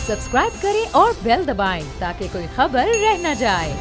Subscribe करें और bell दबाएं ताकि कोई खबर रह न जाए।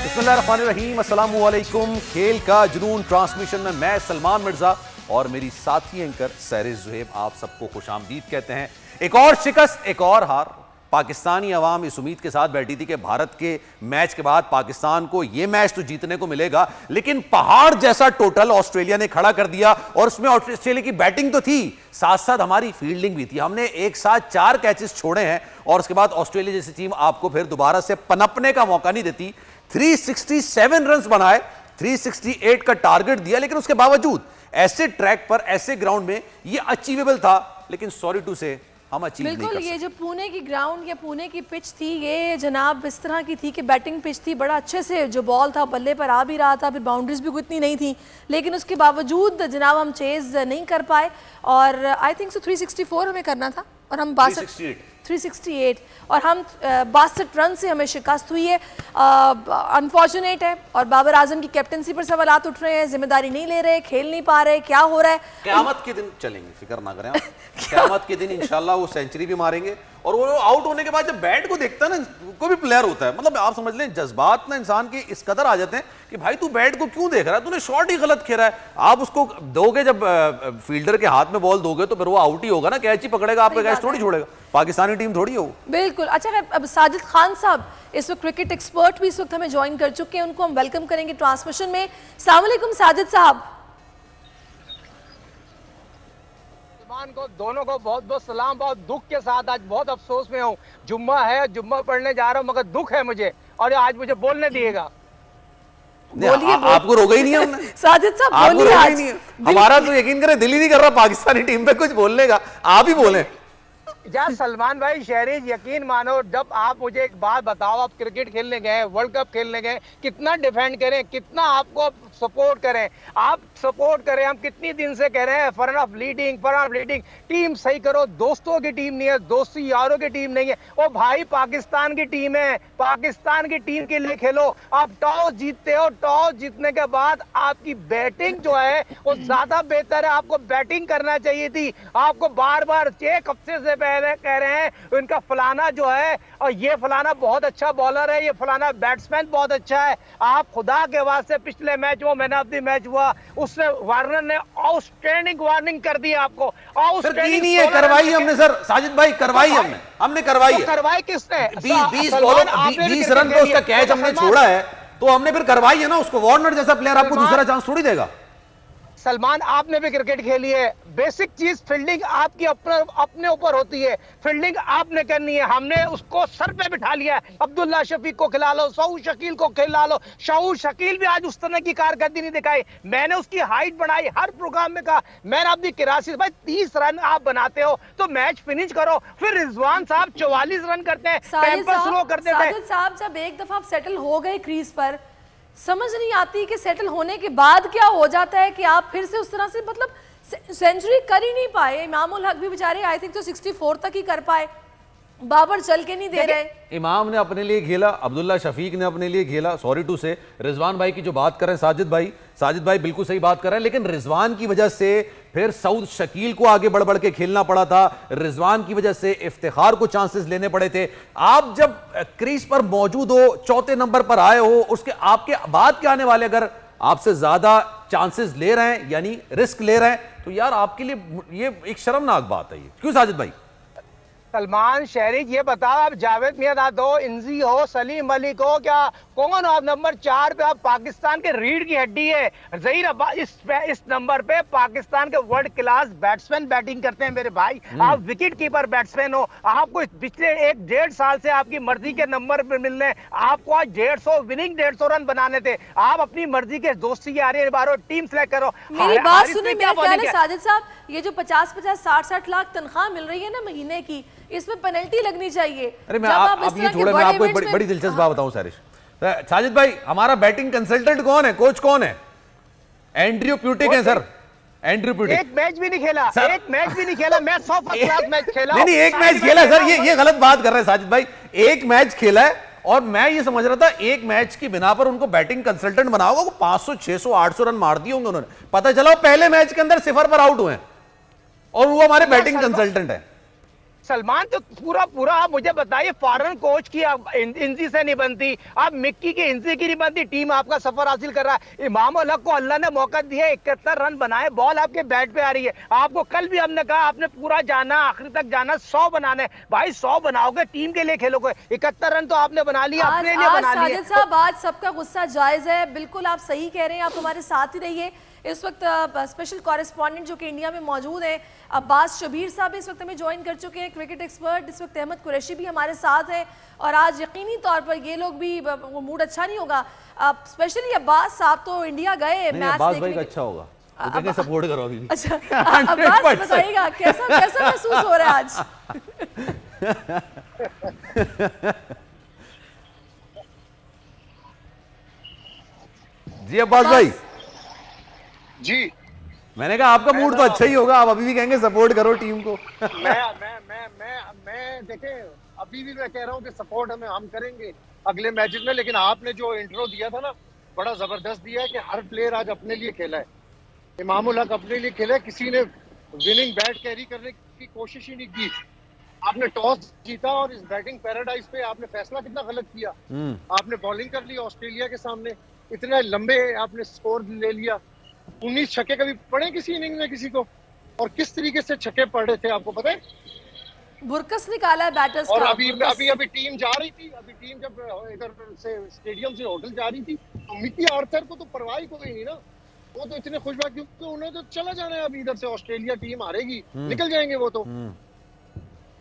बिस्मिल्लाहिर्रहमानिर्रहीम, अस्सलामु अलैकुम। खेल का जुनून ट्रांसमिशन में मैं सलमान मिर्जा और मेरी साथी एंकर सैरिस ज़ुहैब आप सबको खुशामदीद कहते हैं। एक और शिकस्त, एक और हार। पाकिस्तानी अवाम इस उम्मीद के साथ बैठी थी कि भारत के मैच के बाद पाकिस्तान को यह मैच तो जीतने को मिलेगा, लेकिन पहाड़ जैसा टोटल ऑस्ट्रेलिया ने खड़ा कर दिया। और उसमें ऑस्ट्रेलिया की बैटिंग तो थी, साथ साथ हमारी फील्डिंग भी थी। हमने एक साथ 4 कैचेस छोड़े हैं और उसके बाद ऑस्ट्रेलिया जैसी टीम आपको फिर दोबारा से पनपने का मौका नहीं देती। 367 रन बनाए, 368 का टारगेट दिया, लेकिन उसके बावजूद ऐसे ट्रैक पर, ऐसे ग्राउंड में ये अचीवेबल था, लेकिन सॉरी टू से हम अचीव नहीं कर सकते। बिल्कुल, ये जो पुणे की ग्राउंड या पुणे की पिच थी, ये जनाब इस तरह की थी कि बैटिंग पिच थी, बड़ा अच्छे से जो बॉल था बल्ले पर आ भी रहा था, फिर बाउंड्रीज भी इतनी नहीं थी, लेकिन उसके बावजूद जनाब हम चेज नहीं कर पाए। और आई थिंक सो 364 हमें करना था और हम 368 और हम 62 रन से हमें शिकस्त हुई है। अनफॉर्चुनेट है। और बाबर आजम की कैप्टनसी पर सवालात उठ रहे हैं, जिम्मेदारी नहीं ले रहे, खेल नहीं पा रहे, क्या हो रहा है। क़यामत के दिन चलेंगे, फिक्र ना करें आप। क़यामत के दिन इंशाल्लाह वो सेंचुरी भी मारेंगे। और वो आउट होने के बाद जब बैट को देखता है ना, कोई भी प्लेयर होता है, मतलब आप समझ लें जज्बात ना इंसान के इस कदर आ जाते हैं कि भाई तू बैट को क्यों देख रहा है, तूने शॉट ही गलत खेला है। आप उसको दोगे, जब फील्डर के हाथ में बॉल दोगे तो फिर वो आउट ही होगा ना, कैच ही पकड़ेगा, आपका कैच थोड़ी छोड़ेगा। पाकिस्तानी टीम थोड़ी हो। बिल्कुल। अच्छा, अब साजिद खान साहब इस वक्त क्रिकेट एक्सपर्ट भी इस वक्त हमें ज्वाइन कर चुके हैं, उनको हम वेलकम करेंगे ट्रांसमिशन में। अस्सलाम वालेकुम साजिद साहब। को दोनों को बहुत बहुत सलाम। बहुत दुख के साथ आज बहुत अफसोस में हूँ। जुम्मा है, जुम्मा पढ़ने जा रहा हूँ, मगर दुख है मुझे, और आज मुझे बोलने दिएगा। बोलिए। आपको रोका ही नहीं है हमने। साजिद साहब आपको बोलिए। रोका ही नहीं है। हमारा तो यकीन करें दिल ही नहीं कर रहा पाकिस्तानी टीम पे कुछ बोलने का, आप ही बोले। यार सलमान भाई, शहरीज यकीन मानो, जब आप मुझे एक बात बताओ, आप क्रिकेट खेलने गए, वर्ल्ड कप खेलने गए, कितना डिफेंड करें, कितना आपको सपोर्ट करें, आप सपोर्ट करें। हम कितनी दिन से कह रहे हैं फन ऑफ लीडिंग, टीम सही करो। दोस्तों की टीम नहीं है, दोस्ती यारों की टीम नहीं है। ओ भाई, पाकिस्तान की टीम है, पाकिस्तान की टीम के लिए खेलो। आप टॉस जीतते हो, टॉस जीतने के बाद आपकी बैटिंग जो है वो ज्यादा बेहतर है। आपको बैटिंग करना चाहिए थी। आपको बार बार 1 हफ्ते से पहले कह रहे हैं इनका फलाना जो है, और ये फलाना बहुत अच्छा बॉलर है, ये फलाना बैट्समैन बहुत अच्छा है। आप खुदा के वास्ते, पिछले मैच वो मैन ऑफ द मैच हुआ, उसने वार्नर ने आउटस्टैंडिंग वार्निंग कर दी आपको। आउटस्टैंडिंग नहीं है, करवाई हमने सर, साजिद भाई करवाई हमने करवाई है। करवाई किसने? 20 रन पे उसका कैच हमने छोड़ा है, तो हमने फिर करवाई है ना उसको। वार्नर जैसा प्लेयर आपको दूसरा चांस थोड़ी देगा। सलमान, आपने भी क्रिकेट खेली है, बेसिक चीज फील्डिंग आपकी अपने ऊपर होती है। फील्डिंग आपने करनी है। हमने उसको सर पे बिठा लिया। अब्दुल्ला शफीक को खिला लो, शऊर शकील को खिला लो। शऊर शकील भी आज उस तरह की कारकर्दगी नहीं दिखाई। मैंने उसकी हाइट बढ़ाई, हर प्रोग्राम में कहा मैन ऑफ द क्राइसिस। भाई 30 रन आप बनाते हो तो मैच फिनिश करो। फिर रिजवान साहब 44 रन करते हैं, टेम्पर स्लो कर देते हैं। साहब, जब एक दफा आप सेटल हो गए क्रीज पर, समझ नहीं आती कि सेटल होने के बाद क्या हो जाता है कि आप फिर से उस तरह से, मतलब सेंचुरी कर ही नहीं पाए। इमामुल हक भी बेचारे आई थिंक तो 64 तक ही कर पाए, बाबर चल के नहीं दे रहे। इमाम ने अपने लिए खेला, अब्दुल्ला शफीक ने अपने लिए खेला। सॉरी टू से रिजवान भाई की जो बात कर रहे हैं साजिद भाई बिल्कुल सही बात कर रहे हैं, लेकिन रिजवान की वजह से फिर सऊद शकील को आगे बढ़ बढ़ के खेलना पड़ा था। रिजवान की वजह से इफ्तिखार को चांसेस लेने पड़े थे। आप जब क्रीज पर मौजूद हो, 4थे नंबर पर आए हो, उसके आपके बाद के आने वाले अगर आपसे ज्यादा चांसेस ले रहे हैं, यानी रिस्क ले रहे हैं, तो यार आपके लिए ये एक शर्मनाक बात है। ये क्यों साजिद भाई? सलमान, शहरीज ये बताओ, आप जावेद मियादाद हो, इंजी हो, सलीम मलिक हो, क्या कौन आप नंबर 4 पे? आप पाकिस्तान के रीढ़ की हड्डी है। ज़हीर अब्बास इस नंबर पे पाकिस्तान के वर्ल्ड क्लास बैट्समैन बैटिंग करते हैं मेरे भाई। आप विकेट कीपर बैट्समैन हो। आपको पिछले 1-1.5 साल से आपकी मर्जी के नंबर पे मिल रहे हैं। आपको आज 150 विनिंग 150 रन बनाने थे। आप अपनी मर्जी के दोस्ती की यारी निभा रहे हो, टीम सेलेक्ट करो। मेरी बात सुनिए, मेरा ख्याल है साजिद साहब, ये जो 50-50, 60-60 लाख तनख्वाह मिल रही है ना महीने की, इसमें पेनल्टी लगनी चाहिए। अरे मैं आपको एक बड़ी दिलचस्प बात बताऊं साजिद भाई, हमारा बैटिंग कंसल्टेंट कौन है, कोच कौन है? एंड्रयू प्यूटिक है सर। एंड्रयू प्यूटिक एक मैच भी नहीं खेला, एक मैच भी नहीं खेला। मैं 100 क्लास मैच खेला। नहीं, एक मैच खेला सर, ये गलत बात कर रहे हैं साजिद भाई। एक मैच खेला है और मैं ये समझ रहा था एक मैच की बिना पर उनको बैटिंग कंसल्टेंट बना होगा, 500 600 800 रन मार दिए होंगे उन्होंने। पता चला वो पहले मैच के अंदर 0 पर आउट हुए हैं और वो हमारे बैटिंग कंसल्टेंट है। सलमान तो पूरा आप मुझे बताइए, फॉरेन कोच की इंजी से नहीं बनती, आप मिक्की की इंजी की नहीं बनती, टीम आपका सफर हासिल कर रहा है। इमाम उल हक को अल्लाह ने मौका दिया, 71 रन बनाए, बॉल आपके बैट पे आ रही है। आपको कल भी हमने कहा आपने पूरा जाना, आखिर तक जाना, 100 बनाने। भाई 100 बनाओगे, टीम के लिए खेलोगे। 71 रन तो आपने बना लिया, अपने लिए बना लिए। साजिद साहब, आज सबका गुस्सा जायज है, बिल्कुल आप सही कह रहे हैं। आप हमारे साथ ही रहिए। इस वक्त स्पेशल कॉरेस्पॉन्डेंट जो कि इंडिया में मौजूद हैं, अब्बास शबीर साहब इस वक्त हमें ज्वाइन कर चुके हैं, क्रिकेट एक्सपर्ट। इस वक्त अहमद कुरैशी भी हमारे साथ हैं और आज यकीनी तौर पर ये लोग भी, वो मूड अच्छा नहीं होगा। स्पेशली अब्बास साहब तो इंडिया गए मैच देखने के। अच्छा होगा, तो सपोर्ट करो अभी भी। अच्छा अब्बास बताइएगा कैसा महसूस हो रहा है आज? जी अब्बास भाई। जी मैंने कहा आपका मूड तो अच्छा ही होगा, आप अभी भी कहेंगे सपोर्ट करो टीम को। मैं देखें, अभी भी मैं कह रहा हूँ कि सपोर्ट हम करेंगे अगले मैचेस में, लेकिन आपने जो इंट्रो दिया था ना, बड़ा जबरदस्त दिया है कि हर प्लेयर आज अपने लिए खेला है। इमाम उल हक अपने लिए खेला है, किसी ने विनिंग बैट कैरी करने की कोशिश ही नहीं की। आपने टॉस जीता और इस बैटिंग पैराडाइज पे आपने फैसला कितना गलत किया। आपने बॉलिंग कर ली ऑस्ट्रेलिया के सामने, इतने लंबे आपने स्कोर ले लिया। 19 छक्के कभी पड़े किसी इनिंग में किसी को? और किस तरीके से छक्के पड़ रहे थे आपको पता है? बुरकस निकाला है बैटर्स और का। अभी टीम जा रही थी, अभी टीम जब इधर से स्टेडियम से होटल जा रही थी तो मिकी आर्थर को तो परवाह ही कोई नहीं ना। वो तो इतने खुशबाक, क्योंकि उन्हें तो चला जाना है। अभी इधर से ऑस्ट्रेलिया टीम हारेगी, निकल जाएंगे वो तो।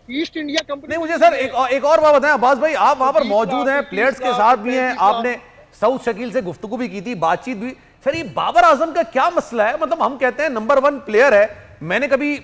East India company. नहीं, मुझे सर एक और बात बताएं अब्बास भाई, आप वहां पर मौजूद हैं, प्लेयर्स के साथ भी हैं, आपने सऊद शकील से गुफ्तगू भी की थी, बातचीत भी। सर ये बाबर आजम का क्या मसला है? मतलब हम कहते हैं नंबर 1 प्लेयर है, मैंने कभी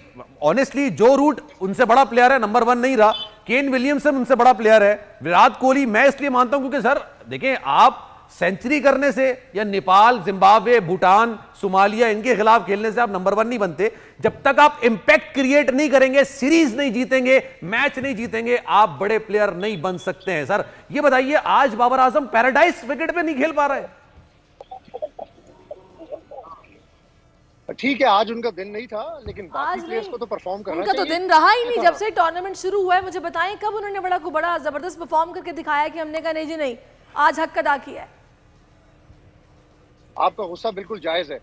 ऑनेस्टली जो रूट उनसे बड़ा प्लेयर है, नंबर 1 नहीं रहा। केन विलियमसन उनसे बड़ा प्लेयर है, विराट कोहली मैं इसलिए मानता हूं क्योंकि सर देखें, आप सेंचुरी करने से या नेपाल, जिम्बाब्वे, भूटान, सोमालिया इनके खिलाफ खेलने से आप नंबर 1 नहीं बनते। जब तक आप इंपैक्ट क्रिएट नहीं करेंगे, सीरीज नहीं जीतेंगे, मैच नहीं जीतेंगे, आप बड़े प्लेयर नहीं बन सकते हैं। सर ये बताइए, आज बाबर आजम पैराडाइज विकेट पे नहीं खेल पा रहे? ठीक है, आज उनका दिन नहीं था, लेकिन बाकी प्लेयर्स को तो परफॉर्म करना चाहिए। उनका तो दिन रहा ही नहीं जब से टूर्नामेंट शुरू हुआ है। मुझे बताएं कब उन्होंने बड़ा जबरदस्त परफॉर्म करके दिखाया कि हमने कहा नहीं जी नहीं, आज हक अदा किया है। आपका गुस्सा बिल्कुल जायज है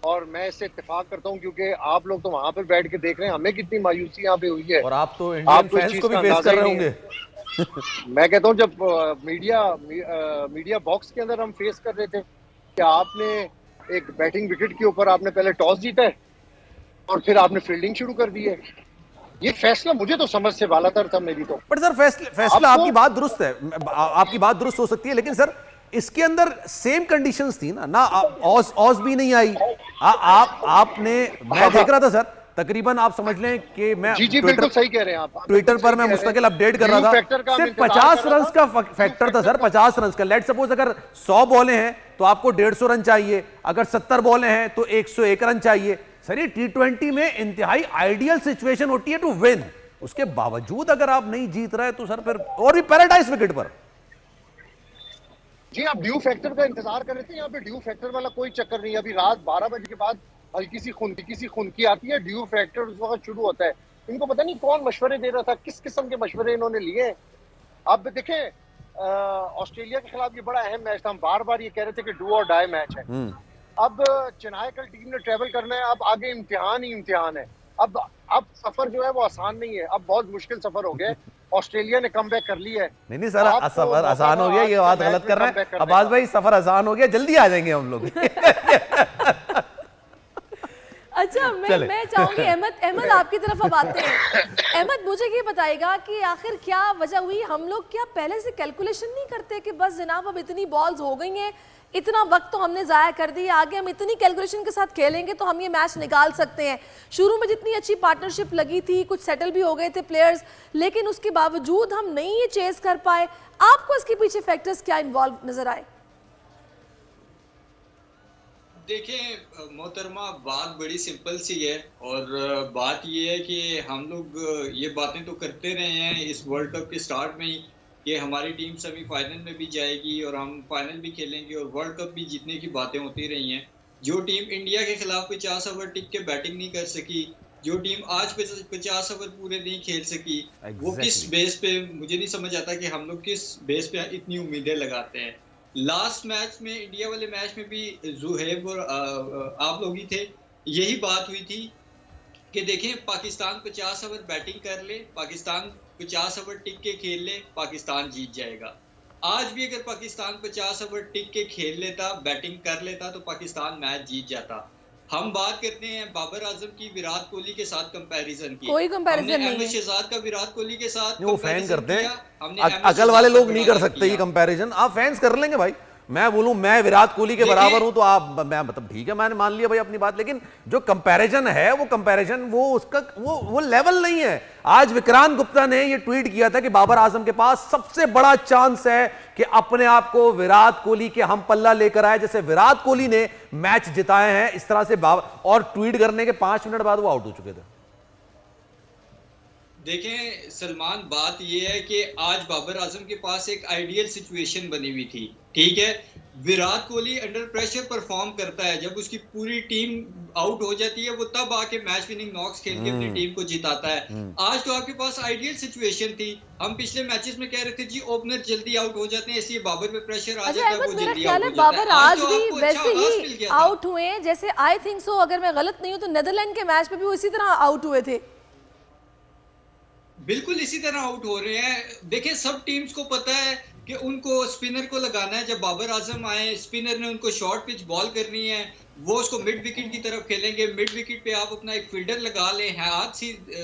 और मैं इससे इत्तेफाक करता हूं, क्योंकि आप लोग तो वहां पर बैठ के देख रहे हैं, हमें कितनी मायूसी यहाँ पे हुई है। और आप तो इंडियन फैंस को भी फेस कर रहे होंगे। मैं कहता हूं, जब मीडिया बॉक्स के अंदर हम फेस कर रहे थे कि आपने एक बैटिंग विकेट के ऊपर आपने पहले टॉस जीता है और फिर आपने फील्डिंग शुरू कर दी है। ये फैसला मुझे तो समझ से बालातर था मेरी तो। पर सर फैसला आपकी बात दुरुस्त है, आपकी बात दुरुस्त हो सकती है, लेकिन सर इसके अंदर सेम कंडीशंस थी ना ऑज भी नहीं आई। आपने, मैं देख रहा था सर, तकरीबन आप समझ लें कि मैं जी बिल्कुल सही कह रहे हैं आप। ट्विटर पर मैं मुस्तकिल अपडेट कर रहा था, सिर्फ 50 रन का फैक्टर था सर, 50 रन का। लेट सपोज अगर 100 बॉलें हैं तो आपको 150 रन चाहिए, अगर 70 बॉलें हैं तो 101 रन चाहिए। सर ये T20 में इंतहाई आइडियल सिचुएशन होती है टू विन, उसके बावजूद अगर आप नहीं जीत रहे तो सर फिर, और भी पैराडाइज विकेट पर। जी आप ड्यू फैक्टर का इंतजार कर रहे थे, यहाँ पे ड्यू फैक्टर वाला कोई चक्कर नहीं। अभी रात 12 बजे के बाद हल्की सी खुनकी आती है, ड्यू फैक्टर उस वक्त शुरू होता है। इनको पता नहीं कौन मशवरे दे रहा था, किस किस्म के मशवरे इन्होंने लिए। अब देखें ऑस्ट्रेलिया के खिलाफ ये बड़ा अहम मैच था, हम बार बार ये कह रहे थे कि डू और डाई मैच है। अब चेन्नई कल टीम ने ट्रेवल करना है, अब आगे इम्तिहान ही इम्तिहान है। अब सफर जो है वो आसान नहीं है, अब बहुत मुश्किल सफर हो गया। ऑस्ट्रेलिया ने कम बैक कर लिया है। नहीं सर, सफर आसान हो गया, ये बात गलत कर रहे हैं अब्बास भाई। सफर आसान हो गया, जल्दी आ जाएंगे हम लोग। अच्छा मैं चाहूंगी अहमद आपकी तरफ अब आते हैं। अहमद मुझे ये बताएगा कि आखिर क्या वजह हुई, हम लोग क्या पहले से कैलकुलेशन नहीं करते कि बस जनाब अब इतनी बॉल्स हो गई हैं, इतना वक्त तो हमने ज़ाया कर दिया, आगे हम इतनी कैलकुलेशन के साथ खेलेंगे तो हम ये मैच निकाल सकते हैं। शुरू में जितनी अच्छी पार्टनरशिप लगी थी, कुछ सेटल भी हो गए थे प्लेयर्स, लेकिन उसके बावजूद हम नहीं ये चेस कर पाए। आपको इसके पीछे फैक्टर्स क्या इन्वॉल्व नजर आए? देखें मोहतरमा, बात बड़ी सिंपल सी है और बात ये है कि हम लोग ये बातें तो करते रहे हैं इस वर्ल्ड कप के स्टार्ट में ही कि हमारी टीम सेमीफाइनल में भी जाएगी और हम फाइनल भी खेलेंगे और वर्ल्ड कप भी जीतने की बातें होती रही हैं। जो टीम इंडिया के खिलाफ 50 ओवर टिक के बैटिंग नहीं कर सकी, जो टीम आज 50 ओवर पूरे नहीं खेल सकी, वो किस बेस पे, मुझे नहीं समझ आता कि हम लोग किस बेस पे इतनी उम्मीदें लगाते हैं। लास्ट मैच में, इंडिया वाले मैच में भी जुहैब और आप लोग ही थे, यही बात हुई थी कि देखें पाकिस्तान 50 ओवर बैटिंग कर ले, पाकिस्तान 50 ओवर टिक के खेल ले, पाकिस्तान जीत जाएगा। आज भी अगर पाकिस्तान 50 ओवर टिक के खेल लेता, बैटिंग कर लेता, तो पाकिस्तान मैच जीत जाता। हम बात करते हैं बाबर आजम की विराट कोहली के साथ कंपैरिजन की, कोई कंपैरिजन नहीं है। शहजाद का विराट कोहली के साथ वो फैन करते हैं, अकल वाले लोग नहीं कर सकते ये कंपैरिजन, आप फैंस कर लेंगे भाई। मैं बोलूं मैं विराट कोहली के बराबर हूं तो आप, मैं मतलब ठीक है, मैंने मान लिया भाई अपनी बात, लेकिन जो कंपैरिजन है वो कंपैरिजन वो उसका वो लेवल नहीं है। आज विक्रांत गुप्ता ने ये ट्वीट किया था कि बाबर आजम के पास सबसे बड़ा चांस है कि अपने आप को विराट कोहली के हम पल्ला लेकर आए, जैसे विराट कोहली ने मैच जिताए हैं इस तरह से और ट्वीट करने के 5 मिनट बाद वो आउट हो चुके थे। देखें सलमान, बात यह है कि आज बाबर आजम के पास एक आइडियल सिचुएशन बनी हुई थी, ठीक है। Virat Kohli under pressure perform करता है, जब उसकी पूरी टीम आउट हो जाती है वो तब आके मैच विनिंग नॉक्स खेल के अपनी टीम को जिताता है। आज तो आपके पास आइडियल सिचुएशन थी। हम पिछले मैचेस में कह रहे थे जी ओपनर जल्दी आउट हो जाते हैं, इसलिए बाबर पे प्रेशर आ जाता है, वो जल्दी आउट हो जाता है। बाबर आज भी वैसे ही आउट हुए हैं जैसे, आई थिंक सो, अगर मैं गलत नहीं हूं तो नेदरलैंड के मैच में भी वो इसी तरह आउट हुए थे। बिल्कुल इसी तरह आउट हो रहे हैं। देखिए सब टीम्स को पता है कि उनको स्पिनर को लगाना है। जब बाबर आजम आए, स्पिनर ने उनको शॉर्ट पिच बॉल करनी है, वो उसको मिड विकेट की तरफ खेलेंगे। मिड विकेट पे आप अपना एक फील्डर लगा लें, हाथ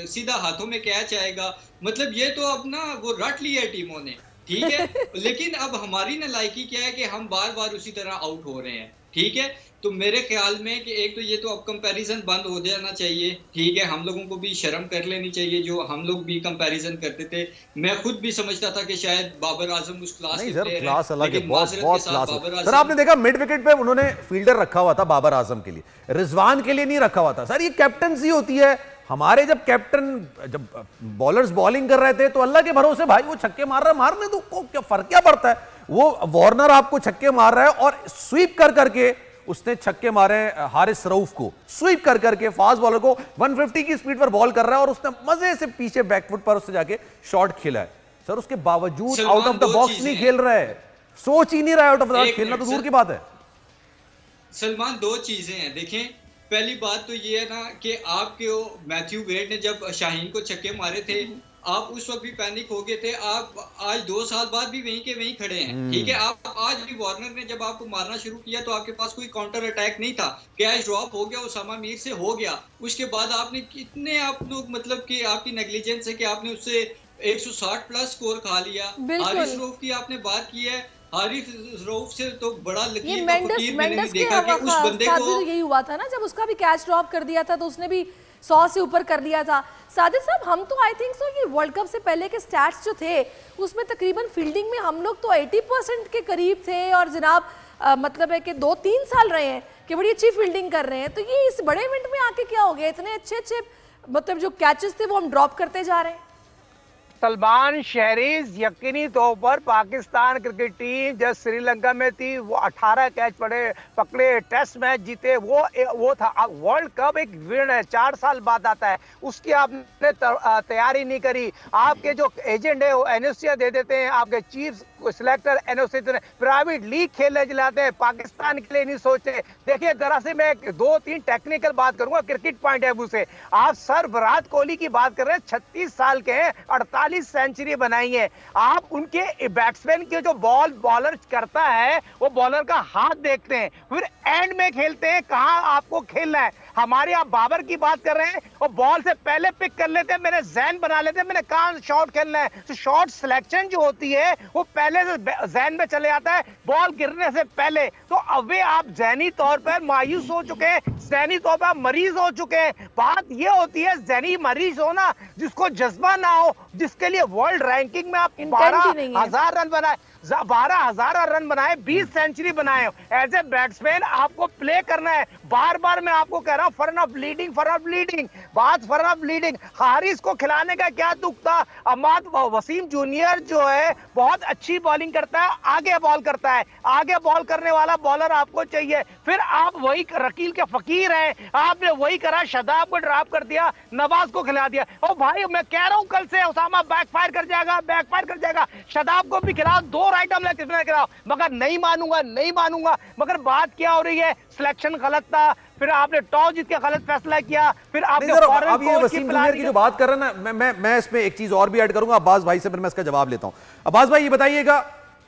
सीधा हाथों में कैच आएगा। मतलब ये तो अब ना वो रट लिया है टीमों ने, ठीक है। लेकिन अब हमारी नालायकी क्या है कि हम बार बार उसी तरह आउट हो रहे हैं, ठीक है। तो मेरे ख्याल में कि एक तो ये तो अब कंपैरिजन बंद हो जाना चाहिए, ठीक है। हम लोगों को भी शर्म कर लेनी चाहिए, जो हम लोग भी कंपैरिजन करते थे। मैं खुद भी समझता था कि शायद बाबर आजम उस क्लास नहीं सर, क्लास अलग है, बहुत क्लास। सर आपने देखा मिड विकेट पे उन्होंने फील्डर रखा हुआ था बाबर आजम के लिए, रिजवान के लिए नहीं रखा हुआ था। सर ये कैप्टनसी होती है। हमारे जब कैप्टन, जब बॉलर्स बॉलिंग कर रहे थे तो अल्लाह के भरोसे भाई वो छक्के मार रहा है, मारने दो, क्या फर्क क्या पड़ता है। वो वार्नर आपको छक्के मार रहा है और स्वीप कर करके उसने छक्के मारे हारिस रऊफ को, स्वीप कर करके फास्ट बॉलर को 150 की स्पीड पर बॉल कर रहा है और उसने मजे से पीछे बैकफुट पर उससे जाके शॉट खेला है। सर उसके बावजूद आउट ऑफ द बॉक्स नहीं खेल रहा है, सोच ही नहीं रहा है आउट ऑफ द बॉक्स खेलना, तो दूर की बात है। सलमान दो चीजें हैं, देखें पहली बात तो ये है ना कि आपके मैथ्यू वेड ने जब शाहीन को छक्के मारे थे, आप उस वक्त भी पैनिक हो गए थे। आप आज 2 साल बाद भी वहीं के वहीं खड़े हैं, ठीक है। आप आज भी वार्नर ने जब आपको मारना शुरू किया तो आपके पास कोई काउंटर अटैक नहीं था, कैच ड्रॉप हो गया, उसामा मीर से हो गया। उसके बाद आपने कितने, आप लोग मतलब कि आपकी नेग्लिजेंस है कि आपने उससे 160 प्लस स्कोर खा लिया। हारिस रऊफ की आपने बात की है, हारिस रऊफ से तो बड़ा लकीर मेंडिस देखा कि उस बंदे को यही हुआ था ना, जब उसका भी कैच ड्रॉप कर दिया था तो उसने भी 100 से ऊपर कर लिया था। साजिद साहब, हम तो आई थिंक सो ये वर्ल्ड कप से पहले के स्टैट्स जो थे उसमें तकरीबन फील्डिंग में हम लोग तो 80% के करीब थे, और जनाब मतलब है कि 2-3 साल रहे हैं कि बड़ी अच्छी फील्डिंग कर रहे हैं। तो ये इस बड़े इवेंट में आके क्या हो गया, इतने अच्छे मतलब जो कैचेस थे वो हम ड्रॉप करते जा रहे हैं। सलमान शहरीज, यकीनी तौर पर पाकिस्तान क्रिकेट टीम जब श्रीलंका में थी वो 18 कैच पकड़े, टेस्ट मैच जीते, वो था। अब वर्ल्ड कप एक विन है, 4 साल बाद आता है, उसकी आपने तैयारी नहीं करी। आपके जो एजेंट है वो एनओसी दे देते हैं, आपके chief selector NOC private league खेलने चलाते हैं, पाकिस्तान के लिए नहीं सोचते। देखिए जरा से मैं 2-3 टेक्निकल बात करूंगा क्रिकेट पॉइंट ऑफ व्यू से। आप सर विराट कोहली की बात कर रहे हैं, 36 साल के हैं, 48 सेंचुरी बनाई है। आप उनके बैट्समैन के जो बॉलर करता है वो बॉलर का हाथ देखते हैं, फिर एंड में खेलते हैं कहां आपको खेलना है। हमारे आप बाबर की बात कर रहे हैं और बॉल से पहले पिक कर लेते हैं, मैंने जहन बना लेते हैं मैंने कहां शॉट खेलना है। तो शॉट सिलेक्शन जो होती है वो पहले से जहन में चले आता है बॉल गिरने से पहले। तो अब आप जहनी तौर पर मायूस हो चुके हैं, जहनी तौर पर मरीज हो चुके हैं। बात ये होती है जहनी मरीज होना, जिसको जज्बा ना हो जिसके लिए वर्ल्ड रैंकिंग में आप इंटेंट ही नहीं है। 12,000 रन बनाए, 12,000 रन बनाए, 20 सेंचुरी बनाए। एज ए बैट्समैन आपको प्ले करना है। बार बार मैं आपको कह रहा हूं, for of leading, for of leading, बात फॉर ऑफ लीडिंग। हारिस को खिलाने का क्या दुख था? अहमद वसीम जूनियर जो है बहुत अच्छी बॉलिंग करता है, आगे बॉल करता है, आगे बॉल करने वाला बॉलर आपको चाहिए। फिर आप वही रकील के फकीर हैं, आपने वही करा, शादाब को ड्रॉप कर दिया, नवाज को खिला दिया। ओ भाई मैं कह रहा हूं कल से उसामा बैकफायर कर जाएगा, बैकफायर कर जाएगा। शादाब को भी खिलाओ, 2 आइटम लेग स्पिनर खिलाओ, मगर नहीं मानूंगा, नहीं मानूंगा। मगर बात क्या हो रही है? सिलेक्शन गलत था, फिर आपने टॉस जीत के गलत फैसला किया, फिर आपने अब ये वसीम जूनियर की जो बात कर रहे हैं ना, मैं इसमें एक चीज और भी ऐड करूंगा अब्बास भाई से, फिर मैं इसका जवाब लेता हूं। अब्बास भाई ये बताइएगा,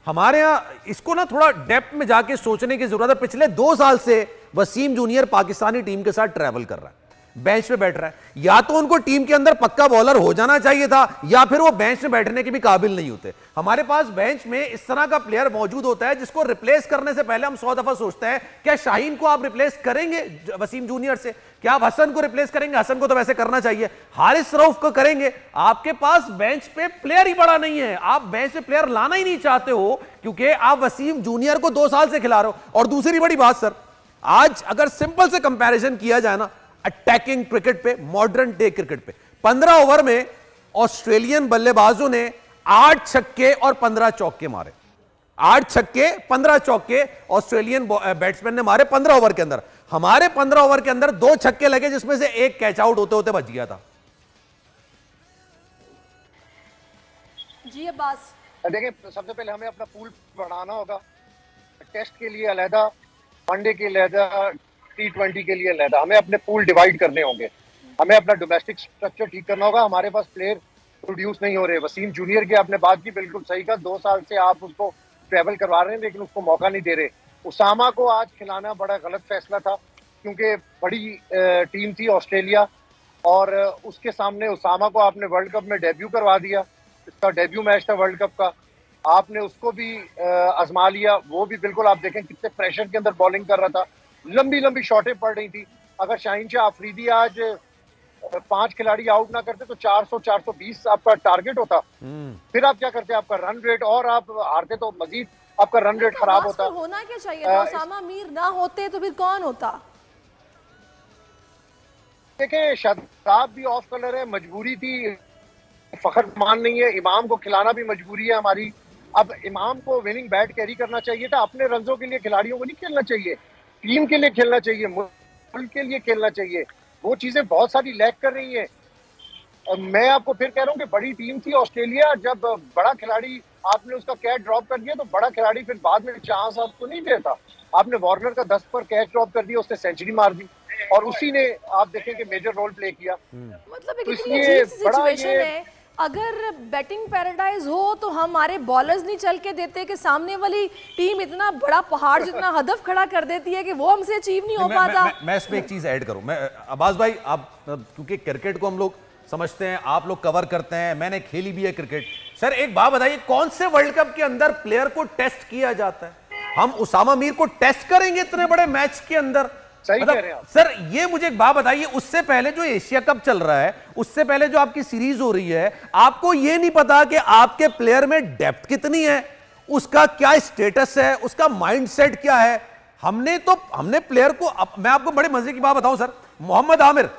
हमारे यहाँ इसको ना थोड़ा डेप्थ में जाके सोचने की जरूरत है। पिछले 2 साल से वसीम जूनियर पाकिस्तानी टीम के साथ ट्रैवल कर रहा है, बेंच पे बैठ रहा है। या तो उनको टीम के अंदर पक्का बॉलर हो जाना चाहिए था, या फिर वो बेंच में बैठने के भी काबिल नहीं होते। हमारे पास बेंच में इस तरह का प्लेयर मौजूद होता है जिसको रिप्लेस करने से पहले हम 100 दफा सोचते हैं, क्या शाहीन को आप रिप्लेस करेंगे वसीम जूनियर से? क्या आप हसन को रिप्लेस करेंगे? हसन को तो वैसे करना चाहिए। हारिस रऊफ को करेंगे? आपके पास बेंच पे प्लेयर ही बड़ा नहीं है, आप बेंच पे प्लेयर लाना ही नहीं चाहते हो, क्योंकि आप वसीम जूनियर को 2 साल से खिला रहे हो। और दूसरी बड़ी बात सर, आज अगर सिंपल से कंपैरिजन किया जाए ना, अटैकिंग क्रिकेट पे, मॉडर्न डे क्रिकेट पे, 15 ओवर में ऑस्ट्रेलियन बल्लेबाजों ने 8 छक्के और 15 चौके मारे। 8 छक्के 15 चौके ऑस्ट्रेलियन बैट्समैन ने मारे 15 ओवर के अंदर। हमारे 15 ओवर के अंदर 2 छक्के लगे, जिसमें से एक कैच आउट होते होते बच गया था। जी अब्बास, देखिए, सबसे पहले हमें अपना पूल बढ़ाना होगा। टेस्ट के लिए अलहदा, वनडे के अलहदा, T20 के लिए अलहदा। हमें अपने पूल डिवाइड करने होंगे। हमें अपना डोमेस्टिक स्ट्रक्चर ठीक करना होगा। हमारे पास प्लेयर प्रोड्यूस नहीं हो रहे। वसीम जूनियर की आपने बात की, बिल्कुल सही कहा। 2 साल से आप उसको ट्रैवल करवा रहे हैं, लेकिन उसको मौका नहीं दे रहे। उसामा को आज खिलाना बड़ा गलत फैसला था, क्योंकि बड़ी टीम थी ऑस्ट्रेलिया, और उसके सामने उसामा को आपने वर्ल्ड कप में डेब्यू करवा दिया। इसका डेब्यू मैच था वर्ल्ड कप का, आपने उसको भी आजमा लिया। वो भी बिल्कुल आप देखें कितने प्रेशर के अंदर बॉलिंग कर रहा था, लंबी लंबी शॉटें पड़ रही थी। अगर शाहीन शाह अफरीदी आज 5 खिलाड़ी आउट ना करते तो 400-420 आपका टारगेट होता। फिर आप क्या करते? आपका रन रेट, और आप हारते तो मजीद आपका रन रेट खराब होता। होना क्या चाहिए था? उसामा मीर ना होते तो फिर कौन होता? देखें, शादाब भी ऑफ कलर है, मजबूरी थी। फखर मान नहीं है, इमाम को खिलाना भी मजबूरी है हमारी। अब इमाम को विनिंग बैट कैरी करना चाहिए था। अपने रनों के लिए खिलाड़ियों को नहीं खेलना चाहिए, टीम के लिए खेलना चाहिए, मुल्क के लिए खेलना चाहिए। वो चीजें बहुत सारी लैक कर रही है। मैं आपको फिर कह रहा हूँ कि बड़ी टीम थी ऑस्ट्रेलिया, जब बड़ा खिलाड़ी आपने उसका कैच ड्रॉप कर दिया तो बड़ा खिलाड़ी फिर बाद में चांस आपको नहीं देता। आपने वार्नर का 10 पर कैच ड्रॉप कर दिया, उसने सेंचुरी मार दी, और उसी ने आप देखें कि मेजर रोल प्ले किया। मतलब एक इतनी अजीब सी सिचुएशन है। अगर बैटिंग पैराडाइज हो तो हमारे बॉलर्स नहीं चल के देते कि सामने वाली टीम इतना बड़ा पहाड़ जितना हदफ खड़ा कर देती है कि वो हमसे अचीव नहीं हो पाता। मैं इसमें एक चीज ऐड करूं। मैं अब्बास भाई, आप क्योंकि क्रिकेट को हम लोग समझते हैं, आप लोग कवर करते हैं, मैंने खेली भी है क्रिकेट। सर एक बात बताइए, कौन से वर्ल्ड कप के अंदर प्लेयर को टेस्ट किया जाता है? हम उसामा मीर को टेस्ट करेंगे इतने बड़े मैच के अंदर? सही कह रहे हैं आप। सर ये मुझे एक बात बताइए, उससे पहले जो एशिया कप चल रहा है, उससे पहले जो आपकी सीरीज हो रही है, आपको ये नहीं पता कि आपके प्लेयर में डेप्थ कितनी है, उसका क्या स्टेटस है, उसका माइंडसेट क्या है? हमने प्लेयर को, मैं आपको बड़े मजे की बात बताऊं सर, मोहम्मद आमिर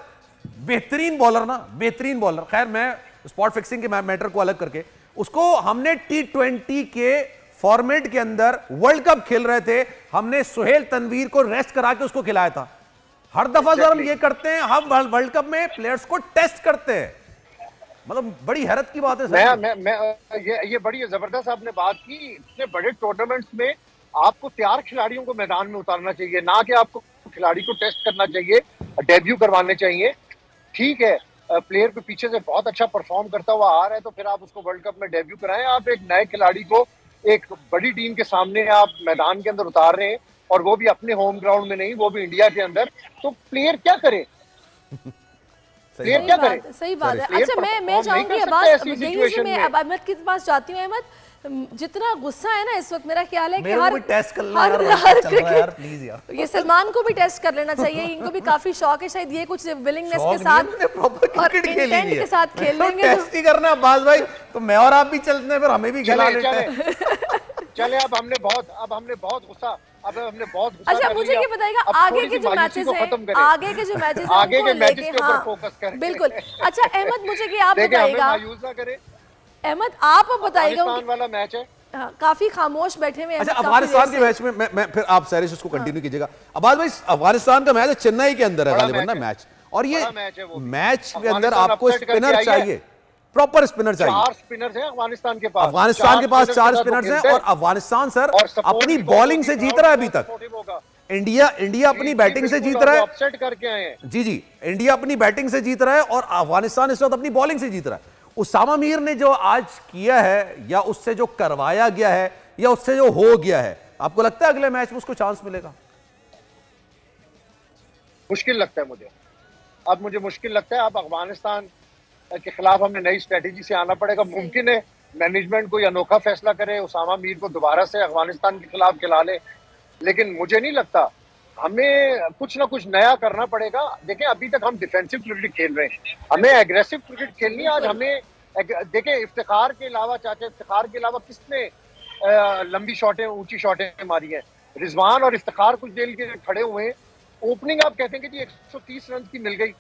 बेहतरीन बॉलर ना, बेहतरीन बॉलर। खैर मैं स्पॉट फिक्सिंग के मैटर को अलग करके, उसको हमने T20 के फॉर्मेट के अंदर वर्ल्ड कप खेल रहे थे, हमने सुहेल तनवीर को रेस्ट करा के उसको खिलाया था। हर दफा जब हम ये करते हैं, हम वर्ल्ड कप में प्लेयर्स को टेस्ट करते हैं। मतलब बड़ी हैरत की बात है सर। ये बड़ी जबरदस्त आपने बात की। इतने बड़े टूर्नामेंट्स में आपको तैयार खिलाड़ियों को मैदान में उतारना चाहिए, ना कि आपको खिलाड़ी को टेस्ट करना चाहिए, डेब्यू करवाने चाहिए। ठीक है, प्लेयर को पीछे से बहुत अच्छा परफॉर्म करता हुआ आ रहा है तो फिर आप उसको वर्ल्ड कप में डेब्यू कराएं। आप एक नए खिलाड़ी को एक बड़ी टीम के सामने आप मैदान के अंदर उतार रहे हैं, और वो भी अपने होम ग्राउंड में नहीं, वो भी इंडिया के अंदर, तो प्लेयर क्या करे? प्लेयर क्या करे? सही बात है। अच्छा मैं चाहूंगी अब्बास, यहीं से मैं अहमद के पास जाती हूँ। अहमद, जितना गुस्सा है ना इस वक्त, मेरा ख्याल है कि हर टेस्ट कर लेना यार, प्लीज यार। ये सलमान को भी टेस्ट कर लेना चाहिए, इनको भी काफी शौक है शायद, ये कुछ विलिंगनेस के साथ और इंटेंट के साथ खेल लेंगे। टेस्ट ही करना अब्बास भाई, तो मैं और आप भी चलते हैं, फिर हमें भी खिला लेते हैं। चले अब हमने बहुत गुस्सा, अच्छा मुझे ये बताइएगा आगे के जो मैचेस हैं, आगे के जो मैचेस हैं आगे के मैचेस के ऊपर फोकस करें। बिल्कुल। अच्छा अहमद मुझे ये आप बताइएगा, अहमद आप बताइएगा, पाकिस्तान वाला मैच है, काफी खामोश बैठे हुए हैं। अच्छा अफगानिस्तान के मैच में मैं फिर आप सैरिश उसको कंटिन्यू कीजिएगा। अब्बास भाई अफगानिस्तान का मैच है, चेन्नई के अंदर है गालिबन ना मैच, और ये मैच के अंदर आपको स्पिनर चाहिए, प्रॉपर स्पिनर चाहिए। 4 स्पिनर्स हैं अफगानिस्तान के पास, 4 स्पिनर्स हैं, और अफगानिस्तान सर अपनी बॉलिंग से जीत रहा है अभी तक। इंडिया अपनी बैटिंग से जीत रहा है, अपसेट करके आए हैं। जी इंडिया अपनी बैटिंग से जीत रहा है और अफगानिस्तान इस वक्त अपनी बॉलिंग से जीत रहा है। उसामा मीर ने जो आज किया है, या उससे जो करवाया गया है, या उससे जो हो गया है, आपको लगता है अगले मैच में उसको चांस मिलेगा? मुश्किल लगता है मुझे, अब मुझे मुश्किल लगता है। अब अफगानिस्तान के खिलाफ हमें नई स्ट्रेटेजी से आना पड़ेगा। मुमकिन है मैनेजमेंट कोई अनोखा फैसला करे, उसामा मीर को दोबारा से अफगानिस्तान के खिलाफ खिला ले, लेकिन मुझे नहीं लगता। हमें कुछ ना कुछ नया करना पड़ेगा। देखें अभी तक हम डिफेंसिव क्रिकेट खेल रहे हैं, हमें एग्रेसिव क्रिकेट खेलनी है। आज हमें देखें इफ्तिखार के अलावा, चाचा इफ्तिखार के अलावा किसने लंबी शॉटें, ऊंची शॉटें मारी हैं? रिजवान और इफ्तिखार कुछ देर के खड़े हुए हैं, ओपनिंग आप कहते हैं कि जी 130 रन की मिल गई।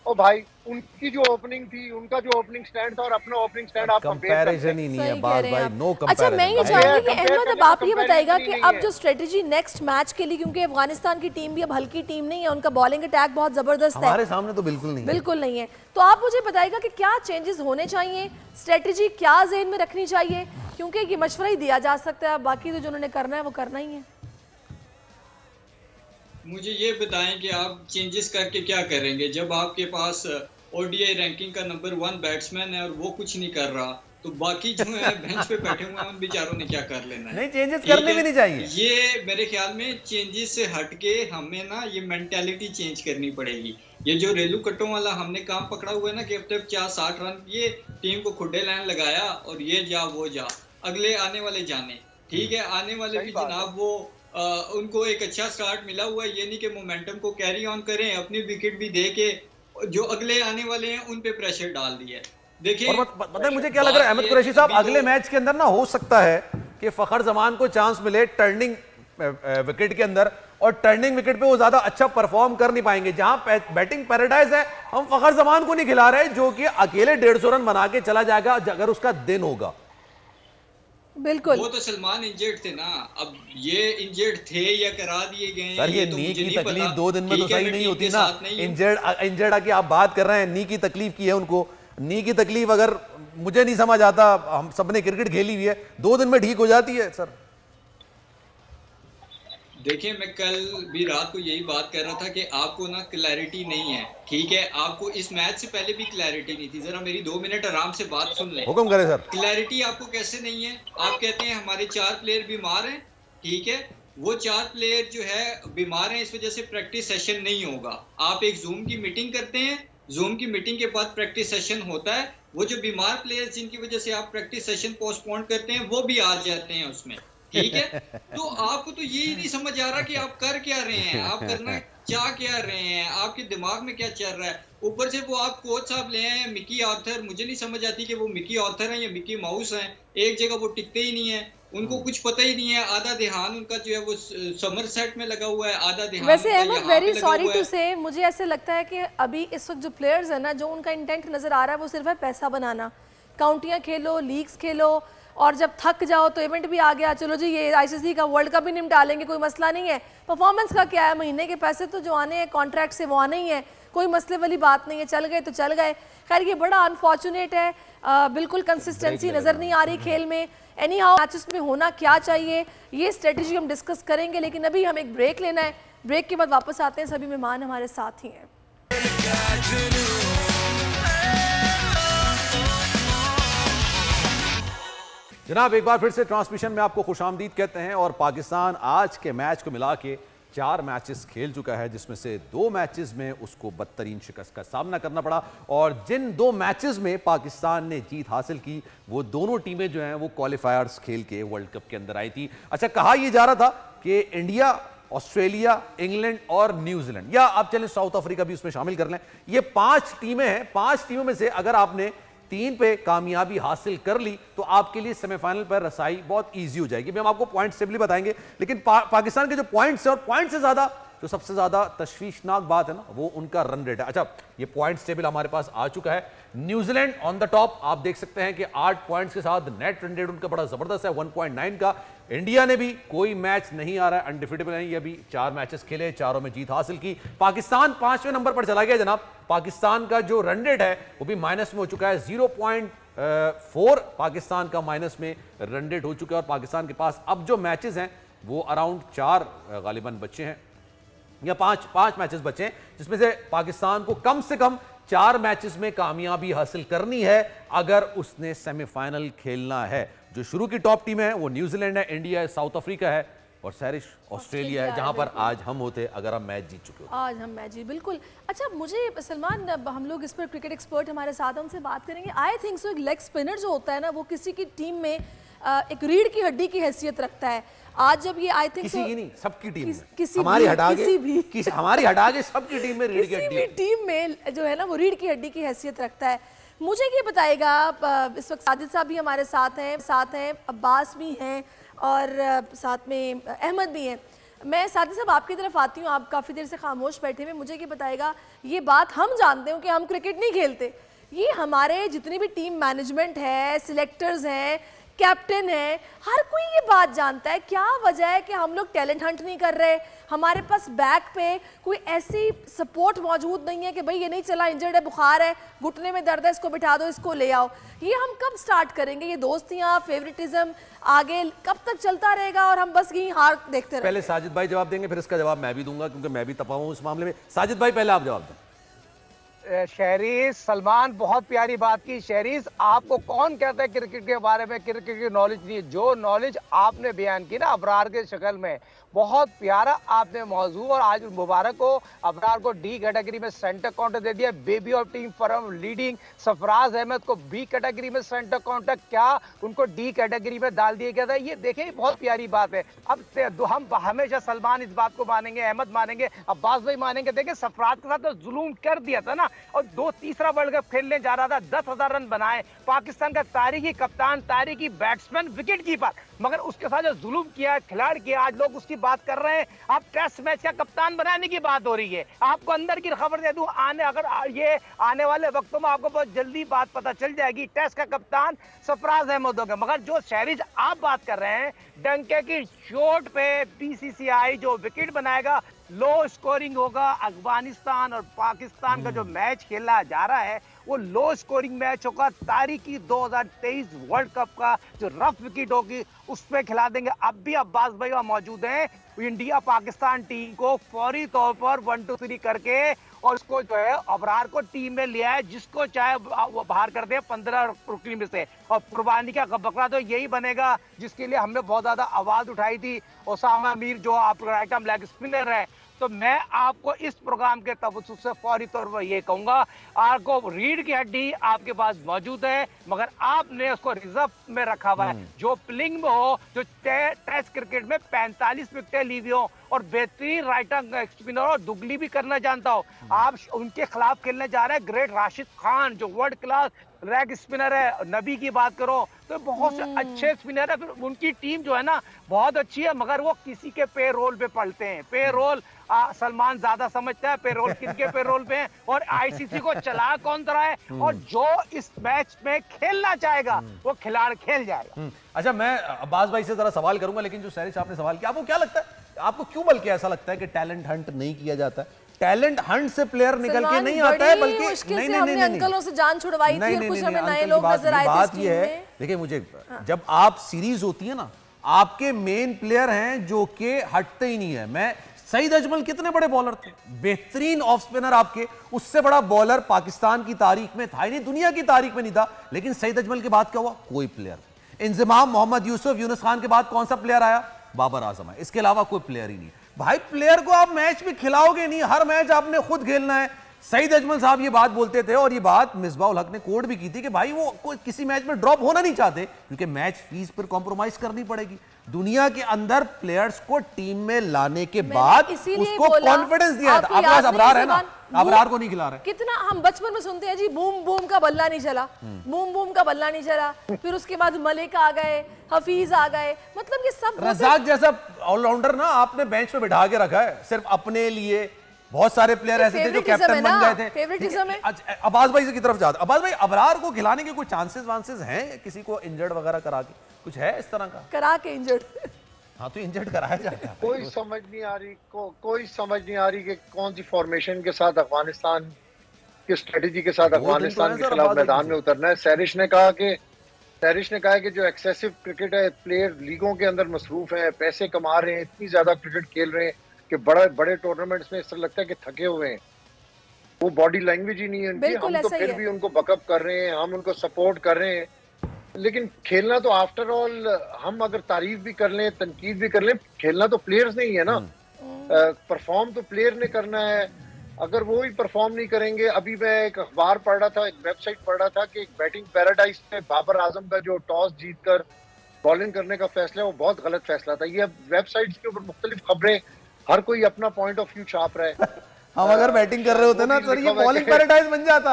ओ भाई उनकी जो ओपनिंग थी, उनका जो ओपनिंग स्टैंड था और अपना ओपनिंग स्टैंड आप कंपैरिजन ही नहीं है बात भाई, नो कंपैरिजन। अच्छा मैं ये चाहूंगी कि अहमद अब आप ये बताइएगा कि अब जो स्ट्रेटेजी नेक्स्ट मैच के लिए, क्योंकि अफगानिस्तान की टीम भी अब हल्की टीम नहीं है, उनका बॉलिंग अटैक बहुत जबरदस्त है, हमारे सामने तो बिल्कुल नहीं है, तो आप मुझे बताइएगा कि क्या चेंजेस होने चाहिए, स्ट्रेटेजी क्या ज़हन में रखनी चाहिए, क्योंकि ये मशवरा ही दिया जा सकता है, बाकी तो जो उन्होंने करना है वो करना ही है। मुझे ये बताएं कि आप चेंजेस करके क्या करेंगे जब आपके पास ओडीआई रैंकिंग का नंबर 1 बैट्समैन है और वो कुछ नहीं कर रहा, तो बाकी जो है बेंच पे बैठे हुए हैं उन बेचारों ने क्या कर लेना है? नहीं, चेंजेस करने भी नहीं चाहिए। ये मेरे ख्याल में चेंजेस से हटके हमें ना ये मेंटालिटी चेंज करनी पड़ेगी। ये जो रेलू कट्टों वाला हमने काम पकड़ा हुआ है ना कि अब तक 60 रन किए, टीम को खुडे लाइन लगाया और ये जा वो जा, अगले आने वाले जाने, ठीक है, आने वाले भी जनाब वो उनको एक अच्छा स्टार्ट मिला हुआ है, ये नहीं कि मोमेंटम को कैरी ऑन करें, अपनी विकेट भी दे के जो अगले आने वाले हैं उन पे प्रेशर डाल दिया है। देखिए पता है मुझे क्या लग रहा है अहमद कुरैशी साहब, अगले मैच के अंदर ना हो सकता है कि फखर जमान को चांस मिले टर्निंग विकेट के अंदर, और टर्निंग विकेट पे वो ज्यादा अच्छा परफॉर्म कर नहीं पाएंगे। जहां बैटिंग पैराडाइज है, हम फखर जमान को नहीं खिला रहे जो कि अकेले 150 रन बना के चला जाएगा अगर उसका दिन होगा। बिल्कुल, वो तो सलमान इंजर्ड थे ना, अब ये इंजर्ड थे या करा दिए गए सर, ये तो नी की नहीं तकलीफ पता। 2 दिन में तो सही नहीं होती ना। इंजर्ड की आप बात कर रहे हैं, नी की तकलीफ की है उनको। नी की तकलीफ अगर मुझे नहीं समझ आता, हम सबने क्रिकेट खेली हुई है, 2 दिन में ठीक हो जाती है सर। देखिए मैं कल भी रात को यही बात कर रहा था कि आपको ना क्लैरिटी नहीं है, ठीक है, आपको इस मैच से पहले भी क्लैरिटी नहीं थी। जरा मेरी 2 मिनट आराम से बात सुन लें। हुक्म करें सर। क्लैरिटी आपको कैसे नहीं है? आप कहते हैं हमारे 4 प्लेयर बीमार हैं, ठीक है, वो 4 प्लेयर जो है बीमार हैं, इस वजह से प्रैक्टिस सेशन नहीं होगा। आप एक जूम की मीटिंग करते हैं, जूम की मीटिंग के बाद प्रैक्टिस सेशन होता है, वो जो बीमार प्लेयर्स जिनकी वजह से आप प्रैक्टिस सेशन पोस्टपोन करते हैं वो भी आ जाते हैं उसमें, ठीक है। तो आपको तो यही नहीं समझ आ रहा कि आप कर क्या रहे हैं, आप करना क्या क्या रहे हैं, आपके दिमाग में क्या चल रहा है। ऊपर से वो आप कोच साहब ले आए हैं मिकी आर्थर, मुझे नहीं समझ आती कि वो मिकी आर्थर हैं या मिकी माउस हैं, एक जगह वो टिकते ही नहीं है, उनको कुछ पता ही नहीं है। आधा ध्यान उनका जो है वो समर सेट में लगा हुआ है, आधा ध्यान वैसे अहमद वेरी सॉरी टू से, मुझे ऐसे लगता है कि अभी इस वक्त जो प्लेयर्स है ना, जो उनका इंटेंट नजर आ रहा है वो सिर्फ है पैसा बनाना, काउंटियां खेलो, लीग्स खेलो, और जब थक जाओ तो इवेंट भी आ गया, चलो जी ये आईसीसी का वर्ल्ड कप भी निपटा लेंगे, कोई मसला नहीं है। परफॉर्मेंस का क्या है, महीने के पैसे तो जो आने हैं कॉन्ट्रैक्ट से वो आने ही है, कोई मसले वाली बात नहीं है, चल गए तो चल गए। खैर ये बड़ा अनफॉर्चुनेट है, बिल्कुल कंसिस्टेंसी नज़र नहीं आ रही खेल में। एनी हाउ मैचेस में होना क्या चाहिए, ये स्ट्रेटजी हम डिस्कस करेंगे, लेकिन अभी हम एक ब्रेक लेना है, ब्रेक के बाद वापस आते हैं। सभी मेहमान हमारे साथ ही हैं। जनाब एक बार फिर से ट्रांसमिशन में आपको खुशामदीद कहते हैं, और पाकिस्तान आज के मैच को मिला के 4 मैचेस खेल चुका है, जिसमें से 2 मैचेस में उसको बदतरीन शिकस्त का सामना करना पड़ा। और जिन 2 मैचेस में पाकिस्तान ने जीत हासिल की, वो दोनों टीमें जो हैं वो क्वालिफायर्स खेल के वर्ल्ड कप के अंदर आई थी। अच्छा, कहा यह जा रहा था कि इंडिया, ऑस्ट्रेलिया, इंग्लैंड और न्यूजीलैंड, या आप चलें साउथ अफ्रीका भी उसमें शामिल कर लें, ये 5 टीमें हैं। 5 टीमों में से अगर आपने 3 पे कामयाबी हासिल कर ली तो आपके लिए सेमीफाइनल पर रसाई बहुत इजी हो जाएगी। हम आपको पॉइंट्स टेबल बताएंगे, लेकिन पाकिस्तान के जो पॉइंट्स है और पॉइंट से ज्यादा जो सबसे ज्यादा तशवीशनाक बात है ना, वो उनका रन रेट है। अच्छा, ये पॉइंट्स टेबल हमारे पास आ चुका है। न्यूजीलैंड ऑन द टॉप, आप देख सकते हैं कि 8 पॉइंट्स के साथ नेट रन रेट उनका बड़ा जबरदस्त है 1.9 का। इंडिया ने भी कोई मैच नहीं आ रहा है, अनडिफिटेबल है, ये अभी 4 मैचेस खेले, 4 में जीत हासिल की। पाकिस्तान 5वें नंबर पर चला गया जनाब। पाकिस्तान का जो रन रेट है वो भी माइनस में हो चुका है, 0.4 पाकिस्तान का माइनस में रन रेट हो चुका है। और पाकिस्तान के पास अब जो मैचेस हैं वो अराउंड 4 गालिबन बच्चे हैं, या 5 मैचेस बचे हैं, जिसमें से पाकिस्तान को कम से कम 4 मैचेस में कामयाबी हासिल करनी है अगर उसने सेमीफाइनल खेलना है। जो शुरू की टॉप टीम है वो न्यूजीलैंड है, इंडिया है, साउथ अफ्रीका है और सैरिश ऑस्ट्रेलिया है, जहां पर आज हम होते अगर हम मैच जीत चुके होते। आज हम मैच जीत, बिल्कुल। अच्छा, मुझे सलमान, हम लोग इस पर क्रिकेट एक्सपर्ट हमारे साथ हैं, उनसे बात करेंगे। आई थिंक सो एक लेग स्पिनर जो होता है ना, वो किसी की टीम में एक रीढ़ की हड्डी की हैसियत रखता है। आज जब ये आई थिंक किसी की नहीं, सबकी टीम में, किसी हमारी हटा के सबकी टीम में रीढ़ की हड्डी, टीम में जो है ना वो रीढ़ की हड्डी की हैसियत रखता है। मुझे ये बताएगा, इस वक्त साजिद साहब भी हमारे साथ हैं, अब्बास भी हैं और साथ में अहमद भी हैं। मैं साजिद साहब आपकी तरफ आती हूँ, आप काफ़ी देर से खामोश बैठे हुए। मुझे ये बताएगा, ये बात हम जानते हो कि हम क्रिकेट नहीं खेलते, ये हमारे जितनी भी टीम मैनेजमेंट है, सिलेक्टर्स हैं, कैप्टन है, हर कोई ये बात जानता है। क्या वजह है कि हम लोग टैलेंट हंट नहीं कर रहे? हमारे पास बैक पे कोई ऐसी सपोर्ट मौजूद नहीं है कि भाई ये नहीं चला, इंजर्ड है, बुखार है, घुटने में दर्द है, इसको बिठा दो, इसको ले आओ। ये हम कब स्टार्ट करेंगे? ये दोस्तियां, फेवरेटिज्म आगे कब तक चलता रहेगा और हम बस यही हार देखते रहेंगे? पहले साजिद भाई जवाब देंगे, फिर इसका जवाब मैं भी दूंगा क्योंकि मैं भी तपा हूं इस मामले में। साजिद भाई पहले आप जवाब दें। शहरीज, सलमान बहुत प्यारी बात की। शहरीज, आपको कौन कहता है क्रिकेट के बारे में क्रिकेट की नॉलेज नहीं है? जो नॉलेज आपने बयान की ना अबरार के शक्ल में, बहुत प्यारा आपने मौजू। और आज मुबारक हो, अबरार को डी कैटेगरी में सेंटर काउंटर दे दिया। Baby of team form leading Sarfaraz Ahmed को बी कैटेगरी में सेंटर काउंटर, क्या उनको डी कैटेगरी में डाल दिया गया था? ये देखिए, बहुत प्यारी बात है। अब हम हमेशा सलमान इस बात को मानेंगे, अहमद मानेंगे, अब्बास भाई मानेंगे। देखिए, सरफराज के साथ तो जुलूम कर दिया था ना, और 2-3 वर्ल्ड कप खेलने जा रहा था, 10,000 रन बनाए, पाकिस्तान का तारीखी कप्तान, तारीखी बैट्समैन, विकेट कीपर, मगर उसके साथ जो जुलूम किया, खिलाड़ किया, आज लोग उसकी बात कर रहे हैं। आप टेस्ट मैच का कप्तान बनाने की बात हो रही है। आपको अंदर की खबर दे दूं, आने वाले वक्तों में आपको बहुत जल्दी बात पता चल जाएगी। टेस्ट का कप्तान सरफराज अहमद होगा। मगर जो शहरीज आप बात कर रहे हैं, डंके की चोट पे बीसीसीआई जो विकेट बनाएगा, लो स्कोरिंग होगा। अफगानिस्तान और पाकिस्तान का जो मैच खेला जा रहा है वो लो स्कोरिंग मैच होगा। तारीखी 2023 वर्ल्ड कप का जो रफ विकेट होगी उसमें खिला देंगे। अब भी अब्बास भाई वहां मौजूद हैं। इंडिया पाकिस्तान टीम को फौरी तौर पर 1-2-3 करके और उसको जो है अबरार को टीम में लिया है। जिसको चाहे वो बाहर कर दे 15 रुकनी में से। और कुर्बानी का बकरा तो यही बनेगा जिसके लिए हमने बहुत ज्यादा आवाज उठाई थी, ओसामा मीर जो आप राइट आर्म लेग स्पिनर है। तो मैं आपको इस प्रोग्राम के तवज्जुह से फौरी तौर पर ये कहूंगा, आपको रीढ़ की हड्डी आपके पास मौजूद है, मगर आपने उसको रिजर्व में रखा हुआ है। जो प्लेइंग में हो, जो टेस्ट क्रिकेट में 45 विकेटें ली हुई हो और बेहतरीन राइटर स्पिनर और दुगली भी करना जानता हो, आप उनके खिलाफ खेलने जा रहे हैं। ग्रेट राशिद खान जो वर्ल्ड क्लास लेग स्पिनर है, नबी की बात करो तो बहुत से अच्छे स्पिनर है। फिर उनकी टीम जो है ना बहुत अच्छी है, मगर वो किसी के पे रोल पे पलते हैं। पे रोल सलमान ज्यादा समझता है, पे रोल किनके पे रोल पे है और आईसीसी को चला कौन तरह है। और जो इस मैच में खेलना चाहेगा वो खिलाड़ी खेल जाएगा। अच्छा, मैं अब्बास भाई से जरा सवाल करूंगा, लेकिन जो सैरिश आपने सवाल किया, आपको क्या लगता है, आपको क्यों बल्कि ऐसा लगता है कि टैलेंट हंट नहीं किया जाता है? टैलेंट हंट से प्लेयर निकल के नहीं आता है, बल्कि नहीं अंकलों से जान छुड़वाई थी और कुछ हमें नए लोग नजर आए थे। बात ये है, देखिए मुझे, जब आप सीरीज होती है ना, आपके मेन प्लेयर हैं जो कि हटते ही नहीं है। मैं सईद अजमल कितने बड़े बॉलर थे, बेहतरीन ऑफ स्पिनर आपके, उससे बड़ा बॉलर पाकिस्तान की तारीख में था ही नहीं, दुनिया की तारीख में नहीं था। लेकिन सईद अजमल के बाद क्या हुआ? कोई प्लेयर। इंजमाम, मोहम्मद यूसुफ, यूनुस खान के बाद कौन सा प्लेयर आया? बाबर आजम है। इसके अलावा कोई प्लेयर ही नहीं। भाई प्लेयर को आप मैच में खिलाओगे नहीं, हर मैच आपने खुद खेलना है। सईद अजमल साहब ये बात बोलते थे और ये बात मिसबाह उल हक ने कोट भी की थी कि भाई वो किसी मैच में ड्रॉप होना नहीं चाहते क्योंकि मैच फीस पर कॉम्प्रोमाइज करनी पड़ेगी। दुनिया के अंदर प्लेयर्स को टीम में लाने के बाद उसको कॉन्फिडेंस दिया था। आपके पास अबरार है ना, अबरार को नहीं खिला रहे। कितना हम बचपन में सुनते हैं जी, बूम बूम का बल्ला नहीं चला, बूम बूम का बल्ला नहीं चला, फिर उसके बाद मलिक आ गए, हफीज आ गए, मतलब ये सब। रजाक जैसा ऑलराउंडर ना आपने बेंच पे बिठा के रखा है सिर्फ अपने लिए। बहुत सारे प्लेयर ऐसे थे जो कैप्टन बन गए थे। फेवरेटिज्म है। अब्बास भाई की तरफ जाते, अब्बास भाई अबरार को खिलाने के कोई चांसेस वांसेस हैं? किसी को इंजर्ड वगैरह करा के कुछ है इस तरह का? करा के इंजर्ड हाँ तो इंजर्ड कराया जाता है। कोई समझ नहीं आ रही कोई समझ नहीं आ रही कि कौन सी फॉर्मेशन के साथ अफगानिस्तान की स्ट्रेटेजी के साथ अफगानिस्तान के खिलाफ मैदान में उतरना है। सैरिश ने कहा कि जो एक्सेसिव क्रिकेट है, प्लेयर लीगों के अंदर मसरूफ है, पैसे कमा रहे हैं, इतनी ज्यादा क्रिकेट खेल रहे हैं कि बड़े बड़े टूर्नामेंट्स में इस तरह लगता है कि थके हुए हैं। वो बॉडी लैंग्वेज ही नहीं है उनकी। हम तो फिर भी उनको बकअप कर रहे हैं, हम उनको सपोर्ट कर रहे हैं, लेकिन खेलना तो आफ्टर ऑल, हम अगर तारीफ भी कर लें, तनकीद भी कर लें, खेलना तो प्लेयर्स नहीं है ना। परफॉर्म तो प्लेयर ने करना है। अगर वो ही परफॉर्म नहीं करेंगे, अभी मैं एक अखबार पढ़ रहा था, एक वेबसाइट पढ़ रहा था कि एक बैटिंग पैराडाइज में बाबर आजम का जो टॉस जीतकर बॉलिंग करने का फैसला है वो बहुत गलत फैसला था। ये वेबसाइट्स के ऊपर मुख्तलिफ खबरें, हर कोई अपना पॉइंट ऑफ व्यू छाप रहा है। हम अगर बैटिंग कर रहे होते ना सर, ये बॉलिंग पैराडाइज बन जाता।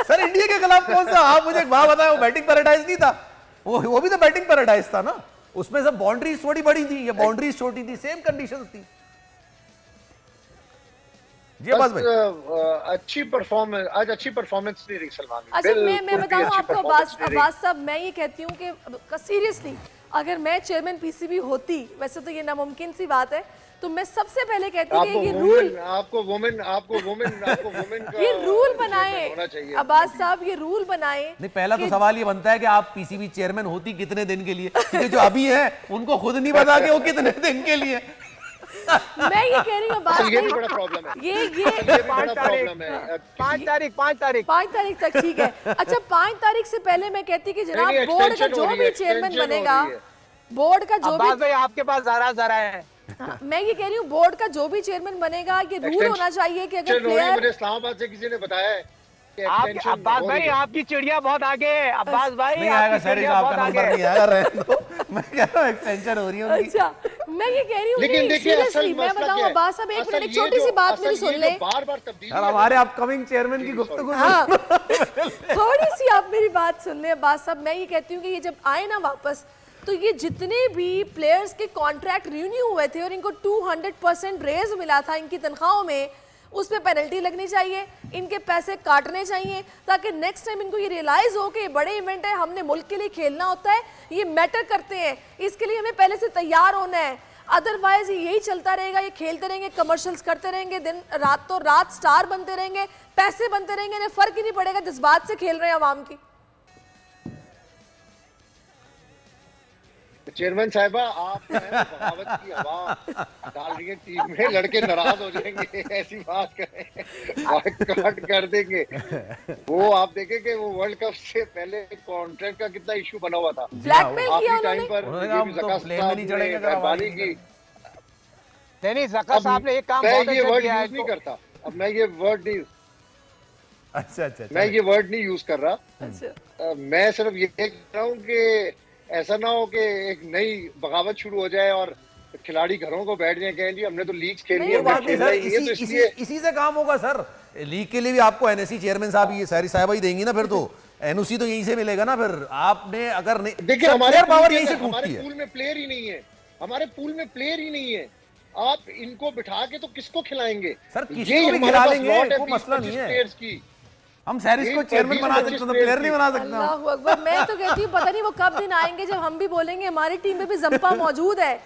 सर इंडिया के खिलाफ कौन सा, आप मुझे एक बात बताएं, वो बैटिंग पैराडाइज नहीं था, वो भी तो बैटिंग पैराडाइज था ना। उसमें सब बाउंड्रीज थोड़ी बड़ी थी, ये बाउंड्रीज छोटी थी, सेम कंडीशंस थी। जी बस भाई अच्छी परफॉर्मेंस, आज अच्छी परफॉर्मेंस नहीं रही सलमान। अच्छा मैं बताऊं आपको अब्बास साहब, मैं ये कहती हूँ कि सीरियसली अगर मैं चेयरमैन पीसीबी होती, वैसे तो ये नामुमकिन सी बात है, तो मैं सबसे पहले कहती हूँ कि ये रूल आपको वुमेन ये रूल बनाए अब्बास साहब, ये रूल बनाए। नहीं, पहला तो सवाल ये बनता है कि आप पीसीबी चेयरमैन होती कितने दिन के लिए, क्योंकि जो अभी है उनको खुद नहीं पता कि वो कितने दिन के लिए। मैं ये कह रही हूँ बात, ये भी बड़ा प्रॉब्लम है। ये 5 तारीख तक ठीक है। अच्छा 5 तारीख से पहले मैं कहती कि जनाब बोर्ड का जो भी चेयरमैन बनेगा, बोर्ड का जो भी, भाई आपके पास जरा है। मैं ये कह रही हूँ बोर्ड का जो भी चेयरमैन बनेगा, ये रूल होना चाहिए कि अगर प्लेयर, इस्लामाबाद से किसी ने बताया है अब्बास भाई आपकी चिड़िया बहुत आगे है। अब्बास भाई नहीं आएगा सर, आपका नंबर नहीं आएगा, रहने दो। मैं कह रहा हूं एक्सटेंशन हो रही है उनकी। अच्छा मैं ये कह रही हूं, लेकिन देखिए असल मैं बताऊं अब्बास साहब, एक मिनट, एक छोटी सी बात मेरी सुन ले। बार-बार तब्दीली, हमारे अपकमिंग चेयरमैन की गुफ्तगू, थोड़ी सी आप मेरी बात सुन ले अब्बास साहब। मैं ये कहती हूँ कि ये जब आए ना वापस, तो ये जितने भी प्लेयर्स के कॉन्ट्रैक्ट रिन्यू हुए थे और इनको 200% रेज मिला था इनकी तनख्वाहों में, उस पर पेनल्टी लगनी चाहिए, इनके पैसे काटने चाहिए, ताकि नेक्स्ट टाइम इनको ये रियलाइज हो कि ये बड़े इवेंट है, हमने मुल्क के लिए खेलना होता है, ये मैटर करते हैं, इसके लिए हमें पहले से तैयार होना है। अदरवाइज यही चलता रहेगा, ये खेलते रहेंगे, कमर्शियल्स करते रहेंगे, दिन रात तो रात स्टार बनते रहेंगे, पैसे बनते रहेंगे, इन्हें फर्क ही नहीं पड़ेगा जिस बात से खेल रहे हैं आवाम की। चेयरमैन साहिबा, आप बगावत की हवा डाल रही है टीम में, लड़के नाराज हो जाएंगे, ऐसी बात करें काट कर देंगे। वो आप देखें कि वो वर्ल्ड कप से पहले कॉन्ट्रैक्ट का कितना इशू बना हुआ था, ब्लैकमेल किया टाइम पर नहीं जका साहब ने एक काम बहुत अच्छा किया है। नहीं करता, अब मैं ये वर्ड नहीं, अच्छा मैं ये वर्ड नहीं यूज कर रहा। अच्छा मैं सिर्फ ये कह रहा हूँ कि ऐसा ना हो कि एक नई बगावत शुरू हो जाए और खिलाड़ी घरों को बैठ जाए, कहें जी हमने तो लीग खेलनी है। इसी से काम होगा सर। लीग के लिए भी आपको एनएससी चेयरमैन साहब ये सारी साहिबा ही देंगी ना, फिर तो एनओसी तो यहीं से मिलेगा ना। फिर आपने अगर नहीं, देखिए हमारे पावर यहीं से टूटती है। पूल में प्लेयर ही नहीं है, हमारे पूल में प्लेयर ही नहीं है, आप इनको बिठा के तो किसको खिलाएंगे सर? किसको भी खिला लेंगे, कोई मसला नहीं है। हम सैरिस को चेयरमैन बना सकते हैं, तो प्लेयर नहीं बना सकते। अल्लाहू अकबर। मैं तो कहती हूँ पता नहीं वो कब दिन आएंगे जब हम भी बोलेंगे हमारी टीम में भी जंपा मौजूद है,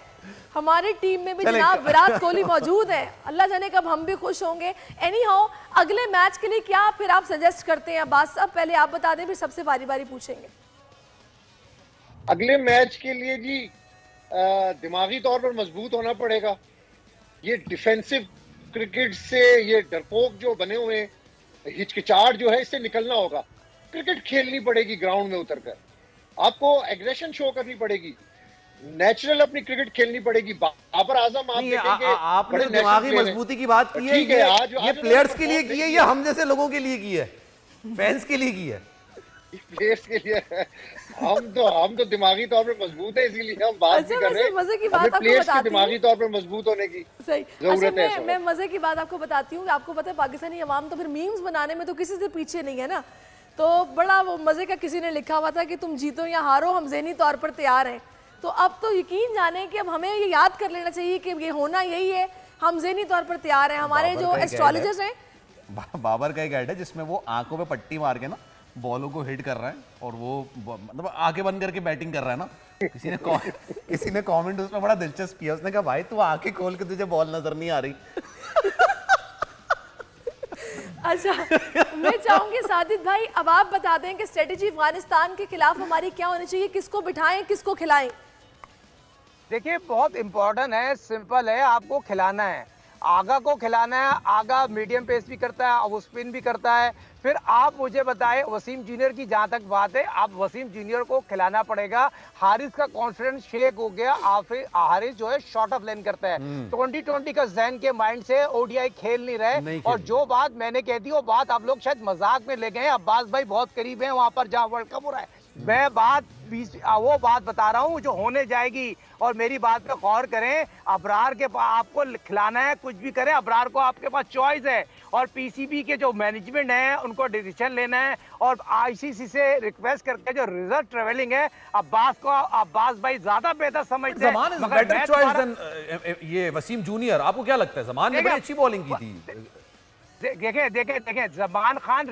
हमारी टीम में भी जनाब विराट कोहली मौजूद है। अल्लाह जाने कब हम भी खुश होंगे। एनी हाउ, अगले मैच के लिए क्या फिर आप सजेस्ट करते हैं अब्बास साहब? पहले आप बता दें, फिर सबसे बारी बारी पूछेंगे। अगले मैच के लिए जी दिमागी तौर पर मजबूत होना पड़ेगा। ये डिफेंसिव क्रिकेट से ये डरपोक जो बने हुए हैं, हिचकिचाहट जो है, इससे निकलना होगा। क्रिकेट खेलनी पड़ेगी ग्राउंड में उतरकर, आपको एग्रेशन शो करनी पड़ेगी। नेचुरल अपनी क्रिकेट खेलनी पड़ेगी। बाबर आजम आप देखेंगे, आपने दिमागी मजबूती की बात की है, ये प्लेयर्स के लिए की है या हम जैसे लोगों के लिए की है, फैंस के लिए की है? प्लेयर्स के लिए हम तो दिमागी तौर पे मजबूत है, इसीलिए हम बात भी कर रहे हैं। मजे की बात प्लेयर्स के दिमागी तौर पे मजबूत होने की जरूरत है। मैं मजे की बात आपको बताती हूँ। आपको पता है पाकिस्तानी अवाम तो फिर मीम्स बनाने में तो किसी से पीछे नहीं है ना, तो बड़ा वो मजे का किसी ने लिखा हुआ था कि तुम जीतो या हारो हम ज़हनी तौर पर तैयार हैं। तो अब तो यकीन जाने कि अब हमें ये याद कर लेना चाहिए कि ये होना यही है, हम ज़हनी तौर पर तैयार हैं। हमारे जो एस्ट्रोलॉजर्स हैं, बाबर का एक ऐड है जिसमें वो आंखों पे पट्टी मार के ना बॉलों को हिट कर रहा है और वो मतलब आंखें बंद करके बैटिंग कर रहा है ना। किसी ने कमेंट उसमें बड़ा दिलचस्प किया, उसने कहा भाई तू आंखें खोल के तुझे बॉल नजर नहीं आ रही। अच्छा, मैं चाहूंगी साजिद भाई अब आप बता दें कि स्ट्रेटेजी अफगानिस्तान के खिलाफ हमारी क्या होनी चाहिए, किसको बिठाएं किसको खिलाएं? देखिए बहुत इंपॉर्टेंट है, सिंपल है, आपको खिलाना है, आगा को खिलाना है। आगा मीडियम पेस भी करता है, अब स्पिन भी करता है। फिर आप मुझे बताएं वसीम जूनियर की जहां तक बात है, आप वसीम जूनियर को खिलाना पड़ेगा। हारिस का कॉन्फिडेंस शेक हो गया, हारिस जो है शॉर्ट ऑफ लेन करता है। 2020 का जहन के माइंड से ओडीआई खेल नहीं रहे। और जो बात मैंने कह दी वो बात आप लोग शायद मजाक में ले गए। अब्बास भाई बहुत करीब है वहां पर जहां वर्ल्ड कप हो रहा है। मैं वो बात बता रहा हूँ जो होने जाएगी, और मेरी बात पे गौर करें। अबरार के आपको खिलाना है, कुछ भी करें, अबरार को आपके पास चॉइस है। और पीसीबी के जो मैनेजमेंट है उनको डिसीजन लेना है, और आईसीसी से रिक्वेस्ट करके जो रिजर्व ट्रेवलिंग है अब्बास भाई ज्यादा बेहतर समझते हैं। बेटर चॉइस देन ये वसीम जूनियर। आपको क्या लगता है? जमान ने बड़ी अच्छी बॉलिंग की थी। देखें जमान खान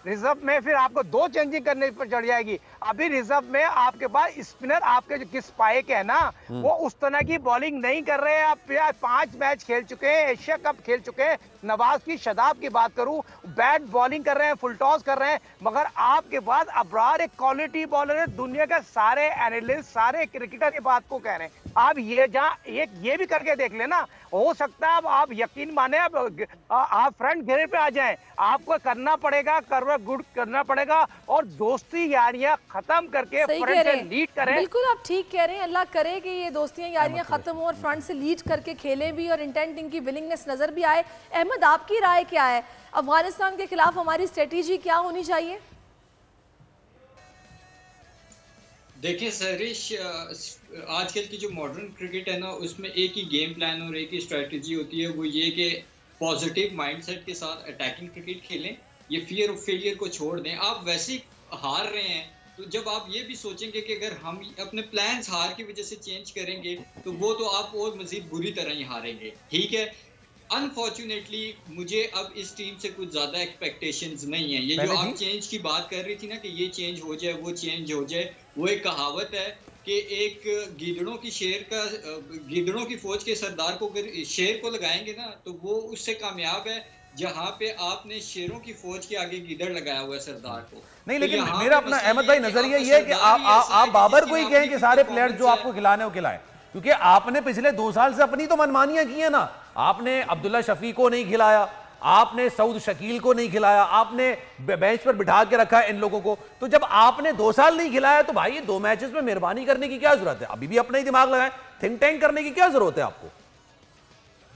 रिजर्व में फिर आपको 2 चेंजिंग करने पर चढ़ जाएगी। अभी रिजर्व में आपके पास स्पिनर आपके जो किस पाए के है ना, वो उस तरह की बॉलिंग नहीं कर रहे हैं। आप 5 मैच खेल चुके हैं, एशिया कप खेल चुके हैं। नवाज की शदाब की बात करूं, बैट बॉलिंग कर रहे हैं, फुल टॉस कर रहे हैं, मगर आपके पास अबरार एक क्वालिटी बॉलर है। दुनिया के सारे एनालिस्ट, सारे क्रिकेटर की बात को कह रहे हैं। आप ये भी करके देख लेना, हो सकता है आप यकीन माने आप फ्रंट घेरे पे आ जाएं। आपको करना पड़ेगा, गुड करना पड़ेगा, और दोस्ती यारियां खत्म करके फ्रंट से लीड करें। बिल्कुल आप ठीक कह रहे हैं। अल्लाह करे कि ये दोस्तियां यारियां खत्म हो और फ्रंट से लीड करके खेलें भी और इंटेंट इनकी विलिंगनेस नजर भी आए। अहमद आपकी राय क्या है? अफगानिस्तान के खिलाफ हमारी स्ट्रेटेजी क्या होनी चाहिए? देखिए सरिश, आजकल की जो मॉडर्न क्रिकेट है ना, उसमें एक ही गेम प्लान और एक ही स्ट्रेटजी होती है। वो ये कि पॉजिटिव माइंडसेट के साथ अटैकिंग क्रिकेट खेलें, ये फियर ऑफ फेलियर को छोड़ दें। आप वैसे ही हार रहे हैं, तो जब आप ये भी सोचेंगे कि अगर हम अपने प्लान्स हार की वजह से चेंज करेंगे तो वो तो आप और मजीद बुरी तरह ही हारेंगे। ठीक है, अनफॉर्चुनेटली मुझे अब इस टीम से कुछ ज्यादा एक्सपेक्टेशंस नहीं है। ये जो आप चेंज की बात कर रही थी ना कि ये चेंज हो जाए वो चेंज हो जाए, वो एक कहावत है कि एक गिदड़ों की फौज के सरदार को अगर शेर को लगाएंगे ना तो वो उससे कामयाब है जहां पे आपने शेरों की फौज के आगे गिदड़ लगाया हुआ है सरदार को। नहीं, लेकिन मेरा अपना अहमद भाई नजरिया ये है कि आप बाबर को ही कहें कि सारे प्लेयर्स जो आपको खिलाने हो खिलाएं, क्योंकि आपने पिछले 2 साल से अपनी तो मनमानियां की है ना। आपने अब्दुल्ला शफी को नहीं खिलाया, आपने सऊद शकील को नहीं खिलाया, आपने बेंच पर बिठा के रखा है इन लोगों को। तो जब आपने 2 साल नहीं खिलाया तो भाई 2 मैचेस में मेहरबानी करने की क्या जरूरत है? अभी भी अपना ही दिमाग लगाएं, थिंक टैंक करने की क्या जरूरत है आपको?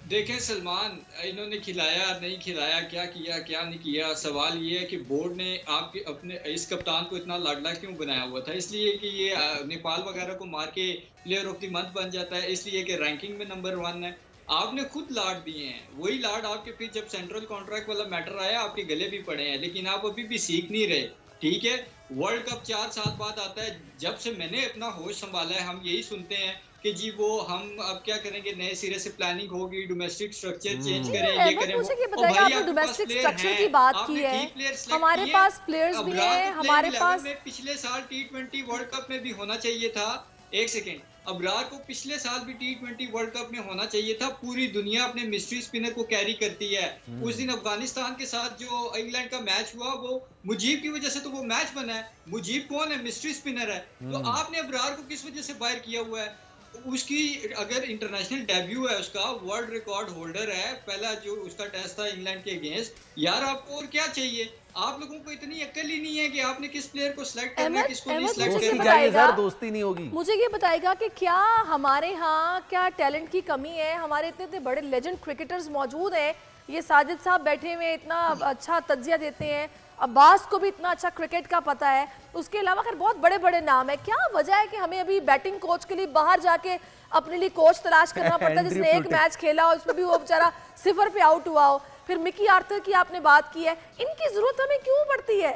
देखें सलमान, इन्होंने खिलाया नहीं खिलाया, क्या किया क्या नहीं किया, सवाल ये है कि बोर्ड ने आपके अपने इस कप्तान को इतना लाडला क्यों बनाया हुआ था? इसलिए कि ये नेपाल वगैरह को मार के प्लेयर ऑफ द मंथ बन जाता है, इसलिए कि रैंकिंग में नंबर 1 है। आपने खुद लाड दिए हैं, वही लाड आपके फिर जब सेंट्रल कॉन्ट्रैक्ट वाला मैटर आया आपके गले भी पड़े हैं, लेकिन आप अभी भी सीख नहीं रहे। ठीक है, वर्ल्ड कप 4 साल बाद आता है। जब से मैंने अपना होश संभाला है हम यही सुनते हैं कि जी वो हम अब क्या करेंगे, नए सिरे से प्लानिंग होगी, डोमेस्टिक स्ट्रक्चर चेंज करें, ये करें। मुझे ये बताइए, आपने डोमेस्टिक स्ट्रक्चर की बात की है, हमारे पास प्लेयर्स भी हैं, हमारे पास पिछले साल T20 वर्ल्ड कप में भी होना चाहिए था। एक सेकेंड, अबरार को पिछले साल भी T20 वर्ल्ड कप में होना चाहिए था। पूरी दुनिया अपने मिस्ट्री स्पिनर को कैरी करती है। उस दिन अफगानिस्तान के साथ जो इंग्लैंड का मैच हुआ वो मुजीब की वजह से तो वो मैच बना है। मुजीब कौन है? मिस्ट्री स्पिनर है। तो आपने अबरार को किस वजह से बाहर किया हुआ है? उसकी अगर इंटरनेशनल डेब्यू है, उसका वर्ल्ड रिकॉर्ड होल्डर है, पहला जो उसका टेस्ट था इंग्लैंड के अगेंस्ट, यार आपको और क्या चाहिए? आप लोगों को इतनी अक्ल ही नहीं है कि आपने किस प्लेयर को सिलेक्ट करना है, किसको नहीं सिलेक्ट करना है। सर दोस्ती नहीं होगी। मुझे ये बताएगा कि क्या हमारे यहाँ क्या टैलेंट की कमी है? हमारे इतने इतने बड़े लेजेंड क्रिकेटर्स मौजूद हैं, ये साजिद साहब बैठे हुए इतना अच्छा तज्जिया देते हैं, अब्बास को भी इतना अच्छा क्रिकेट का पता है, उसके अलावा खैर बहुत बड़े बड़े नाम है। क्या वजह है कि हमें अभी बैटिंग कोच के लिए बाहर जाके अपने लिए कोच तलाश करना पड़ता है, जिसने एक मैच खेला हो उसमें भी वो बेचारा 0 पे आउट हुआ हो? फिर मिकी आर्थर की आपने बात की है, इनकी जरूरत हमें क्यों पड़ती है?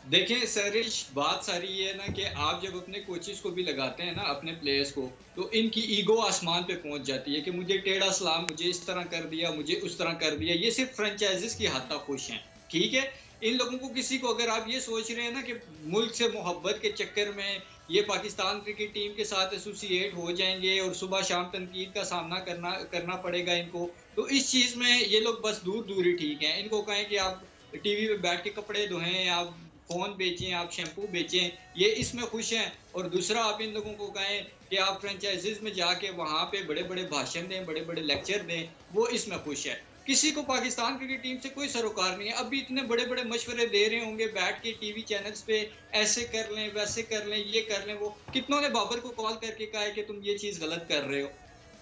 देखें सरिश, बात सारी ये है ना कि आप जब अपने कोचेस को भी लगाते हैं ना, अपने प्लेयर्स को, तो इनकी ईगो आसमान पे पहुंच जाती है कि मुझे टेढ़ा सलाम, मुझे इस तरह कर दिया, मुझे उस तरह कर दिया। ये सिर्फ फ्रेंचाइजीज की हद तक खुश हैं, ठीक है। इन लोगों को, किसी को अगर आप ये सोच रहे हैं ना कि मुल्क से मोहब्बत के चक्कर में ये पाकिस्तान क्रिकेट टीम के साथ एसोसिएट हो जाएंगे और सुबह शाम तनकीद का सामना करना पड़ेगा इनको, तो इस चीज़ में ये लोग बस दूर दूर ही ठीक हैं। इनको कहें कि आप टीवी पे बैठ के कपड़े धोएं, आप फोन बेचें, आप शैम्पू बेचें, ये इसमें खुश हैं। और दूसरा, आप इन लोगों को कहें कि आप फ्रेंचाइजीज में जाके वहाँ पे बड़े बड़े भाषण दें, बड़े बड़े लेक्चर दें, वो इसमें खुश है। किसी को पाकिस्तान क्रिकेट टीम से कोई सरोकार नहीं है। अभी इतने बड़े बड़े मशवरे दे रहे होंगे बैठ के टीवी चैनल्स पे, ऐसे कर लें, वैसे कर लें, ये कर लें, वो। कितनों ने बाबर को कॉल करके कहा है कि तुम ये चीज़ गलत कर रहे हो?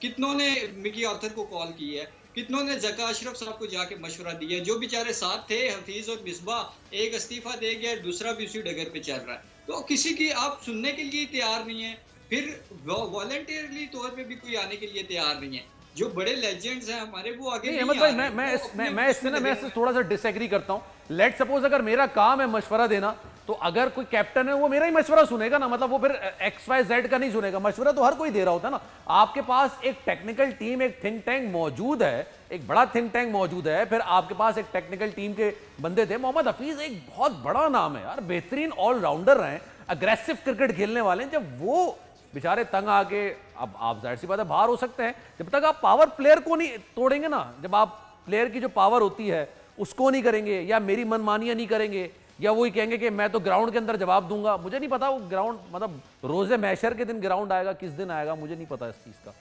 कितनों ने मिकी आर्थर को कॉल की है? कितनों ने जका अशरफ साहब को जाके मशवरा दिया? जो बेचारे साथ थे, हफीज और मिसबा, एक इस्तीफा दे गया, दूसरा भी उसी डगर पे चल रहा है। तो किसी की आप सुनने के लिए तैयार नहीं है, फिर वॉलंटियरली तौर पे भी कोई आने के लिए तैयार नहीं है। जो बड़े लेजेंड्स हैं हमारे, वो आगे नहीं अहमद भाई, मैं इससे थोड़ा सा डिसएग्री करता हूं। लेट सपोज अगर मेरा काम है मशवरा देना, तो अगर कोई कैप्टन है वो मेरा ही मशवरा सुनेगा ना, मतलब वो फिर XYZ का नहीं सुनेगा। मशवरा तो हर कोई दे रहा होता है ना। आपके पास एक टेक्निकल टीम, एक थिंक टैंक मौजूद है, एक बड़ा थिंक टैंक मौजूद है, फिर आपके पास एक टेक्निकल टीम के बंदे थे। मोहम्मद हफीज एक बहुत बड़ा नाम है यार, बेहतरीन ऑलराउंडर हैं, अग्रेसिव क्रिकेट खेलने वाले हैं। जब वो बेचारे तंग आके, अब आप जाहिर सी बात है बाहर हो सकते हैं, जब तक आप पावर प्लेयर को नहीं तोड़ेंगे ना, जब आप प्लेयर की जो पावर होती है उसको नहीं करेंगे, या मेरी मनमानियां नहीं करेंगे, या वही कहेंगे कि मैं तो ग्राउंड के अंदर जवाब दूंगा। मुझे नहीं पता वो ग्राउंड, मतलब रोजे मैशर के दिन ग्राउंड आएगा, किस दिन आएगा, मुझे नहीं पता इस चीज का।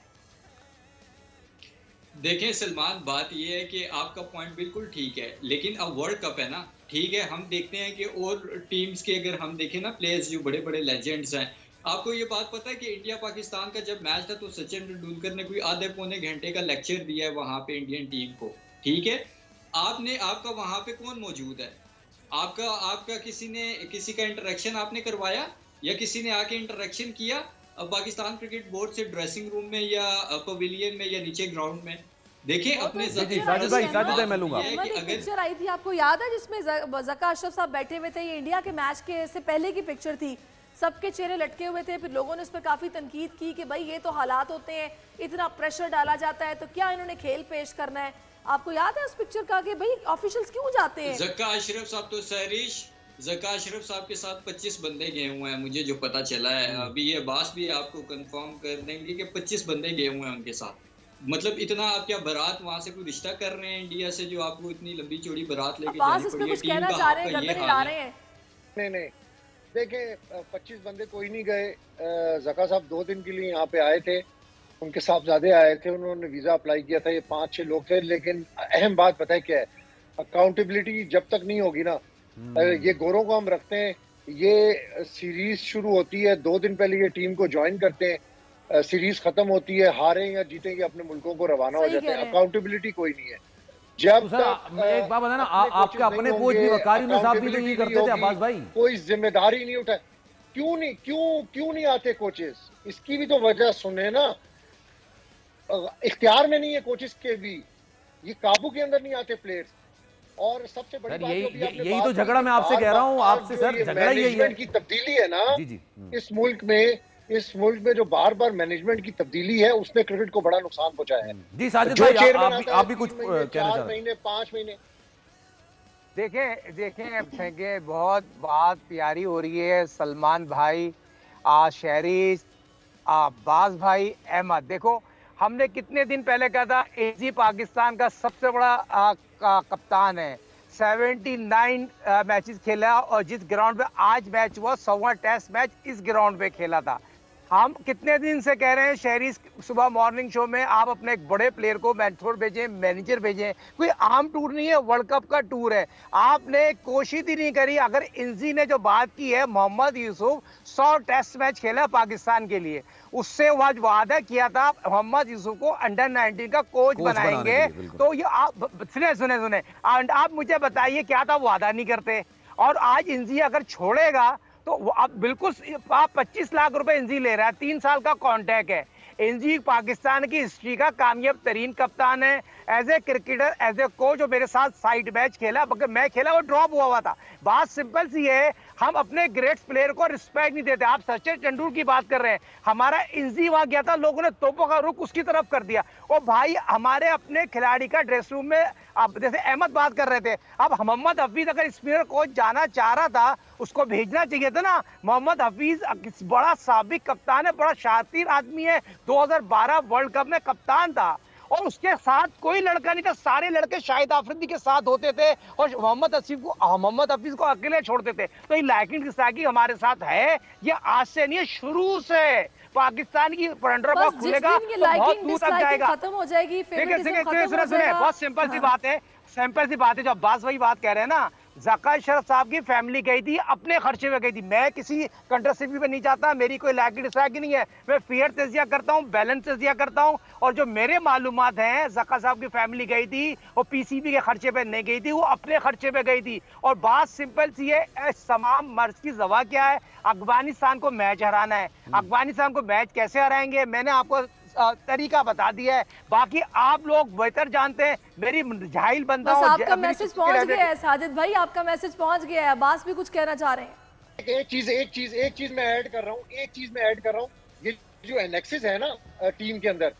देखें सलमान, बात यह है कि आपका पॉइंट बिल्कुल ठीक है, लेकिन अब वर्ल्ड कप है ना, ठीक है। हम देखते हैं कि और टीम्स के अगर हम देखें ना, प्लेयर्स जो बड़े बड़े लेजेंड्स हैं, आपको ये बात पता है कि इंडिया पाकिस्तान का जब मैच था तो सचिन तेंदुलकर ने कोई आधे पौने घंटे का लेक्चर दिया है वहां पे इंडियन टीम को, ठीक है। आपका वहां पे कौन मौजूद है? आपका किसी का इंटरेक्शन आपने करवाया, या किसी ने आके इंटरेक्शन किया पाकिस्तान क्रिकेट बोर्ड से ड्रेसिंग रूम में, या पवेलियन में, या नीचे ग्राउंड में? देखिए अपने मैं लूंगा। पिक्चर आई थी, आपको याद है, जिसमें जका अशरफ साहब बैठे हुए थे, ये इंडिया के मैच के से पहले की पिक्चर थी, सबके चेहरे लटके हुए थे। फिर लोगों ने इस पर काफी तनकीद की कि भाई ये तो हालात होते हैं, इतना प्रेशर डाला जाता है, तो क्या इन्होंने खेल पेश करना है? आपको याद है उस पिक्चर का कि भाई ऑफिशियल्स क्यों जाते हैं? जका अशरफ साहब तो जका अशरफ साहब के साथ 25 बंदे गए हुए हैं, मुझे जो पता चला है। अभी ये अब्बास भी आपको कंफर्म कर देंगे कि 25 बंदे गए हुए हैं उनके साथ। मतलब इतना आप क्या बारात वहां से कोई रिश्ता कर रहे हैं इंडिया से, जो आपको इतनी लंबी चौड़ी बारात लेके जानी पड़ी है? टीम का आपका ये हाल है। नहीं देखें, 25 बंदे कोई नहीं गए। जका साहब 2 दिन के लिए यहाँ पे आए थे, उनके साहबजादे आए थे, उन्होंने वीज़ा अप्लाई किया था, ये 5-6 लोग थे। लेकिन अहम बात पता है क्या है? अकाउंटेबिलिटी जब तक नहीं होगी ना, ये गोरों को हम रखते हैं, ये सीरीज शुरू होती है 2 दिन पहले ये टीम को ज्वाइन करते हैं, सीरीज खत्म होती है, हारें या जीतेंगे अपने मुल्कों को रवाना हो जाते हैं। अकाउंटेबिलिटी कोई नहीं है। जब तक एक बात बताना, आपके अपने कोच भी वकारी में साहब भी तो यही करते थे अब्बास भाई, कोई जिम्मेदारी नहीं उठाए। क्यों नहीं आते कोचेस? इसकी भी तो वजह सुने ना। इख्तियार में नहीं है कोचेस के भी, ये काबू के अंदर नहीं आते प्लेयर्स। और सबसे बड़ी बात यही तो झगड़ा मैं आपसे कह रहा हूँ आपसे सर, झगड़ा यही है की तब्दीली है ना। इस मुल्क में जो बार बार मैनेजमेंट की तब्दीली है, उसने क्रिकेट को बड़ा नुकसान पहुंचाया है। जी साजिद भाई, आप भी कुछ कहना चाह रहे हैं? 4 महीने 5 महीने देखें बहुत बात प्यारी हो रही है। सलमान भाई, शहरी, अब्बास भाई, अहमद, देखो हमने कितने दिन पहले कहा था एजी पाकिस्तान का सबसे बड़ा कप्तान है, 79 मैचेस खेला, और जिस ग्राउंड पे आज मैच हुआ 100वां टेस्ट मैच इस ग्राउंड पे खेला था। हम कितने दिन से कह रहे हैं शहरी सुबह मॉर्निंग शो में आप अपने एक बड़े प्लेयर को मेंटोर भेजें, मैनेजर भेजें। कोई आम टूर नहीं है, वर्ल्ड कप का टूर है। आपने कोशिश ही नहीं करी। अगर इंजी ने जो बात की है, मोहम्मद यूसुफ 100 टेस्ट मैच खेला पाकिस्तान के लिए, उससे वह वादा किया था मोहम्मद यूसुफ को अंडर 19 का कोच बनाएंगे। तो ये आप सुने आप मुझे बताइए क्या था, वादा नहीं करते। और आज इंजी अगर छोड़ेगा तो अब बिल्कुल आप 25 लाख रुपए इंजी ले रहा है, 3 साल का कॉन्ट्रैक्ट है। इंजी पाकिस्तान की हिस्ट्री का कामयाब तरीन कप्तान है। As a cricketer, as a coach, जो मेरे साथ साइड मैच खेला, मैं खेला वो ड्रॉप हुआ था। बात सिंपल सी है, हम अपने ग्रेट प्लेयर को रिस्पेक्ट नहीं देते। आप सचिन तेंदुलकर की बात कर रहे हैं, हमारा इंजी वहां गया था, लोगों ने तोपों का रुख उसकी तरफ कर दिया। और भाई हमारे अपने खिलाड़ी का ड्रेस रूम में, अब जैसे अहमद बात कर रहे थे, अब मोहम्मद हफीज अगर स्पिनर कोच जाना चाह रहा था, उसको भेजना चाहिए था ना। मोहम्मद हफीज बड़ा साबिक कप्तान है, बड़ा शातिर आदमी है, 2012 वर्ल्ड कप में कप्तान था। और उसके साथ कोई लड़का नहीं था, सारे लड़के शाहिद आफरीदी के साथ होते थे और मोहम्मद हफीज को अकेले छोड़ते थे। तो ये लाइकिंग गुस्ताखी हमारे साथ है, ये आज से नहीं है, शुरू से। पाकिस्तान की पंडरा बॉक्स खुलेगा तो बहुत दूर तक जाएगा, खत्म हो जाएगी। सुने बहुत सिंपल सी बात है, जो अब्बास भाई बात कह रहे हैं ना, ज़का शरफ साहब की फैमिली गई थी, अपने खर्चे में गई थी। मैं किसी कंट्रोवर्सी में नहीं चाहता, मेरी कोई लायकी नहीं है। मैं फेयर तजिया करता हूँ, बैलेंस तजिया करता हूँ। और जो मेरे मालूमात हैं, ज़का साहब की फैमिली गई थी, वो पीसीबी के खर्चे पे नहीं गई थी, वो अपने खर्चे पे गई थी। और बात सिंपल सी है, तमाम मर्ज की जवा क्या है, अफगानिस्तान को मैच हराना है। अफगानिस्तान को मैच कैसे हराएंगे, मैंने आपको तरीका बता दिया है, बाकी आप लोग बेहतर जानते हैं। मेरी जाहिल बंदा हूं। आपका मैसेज पहुंच गया है साजिद भाई, आपका मैसेज पहुंच गया है। अब्बास भी कुछ कहना चाह रहे हैं। एक चीज मैं ऐड कर रहा हूं, ये जो एनेक्सिस है ना टीम के अंदर,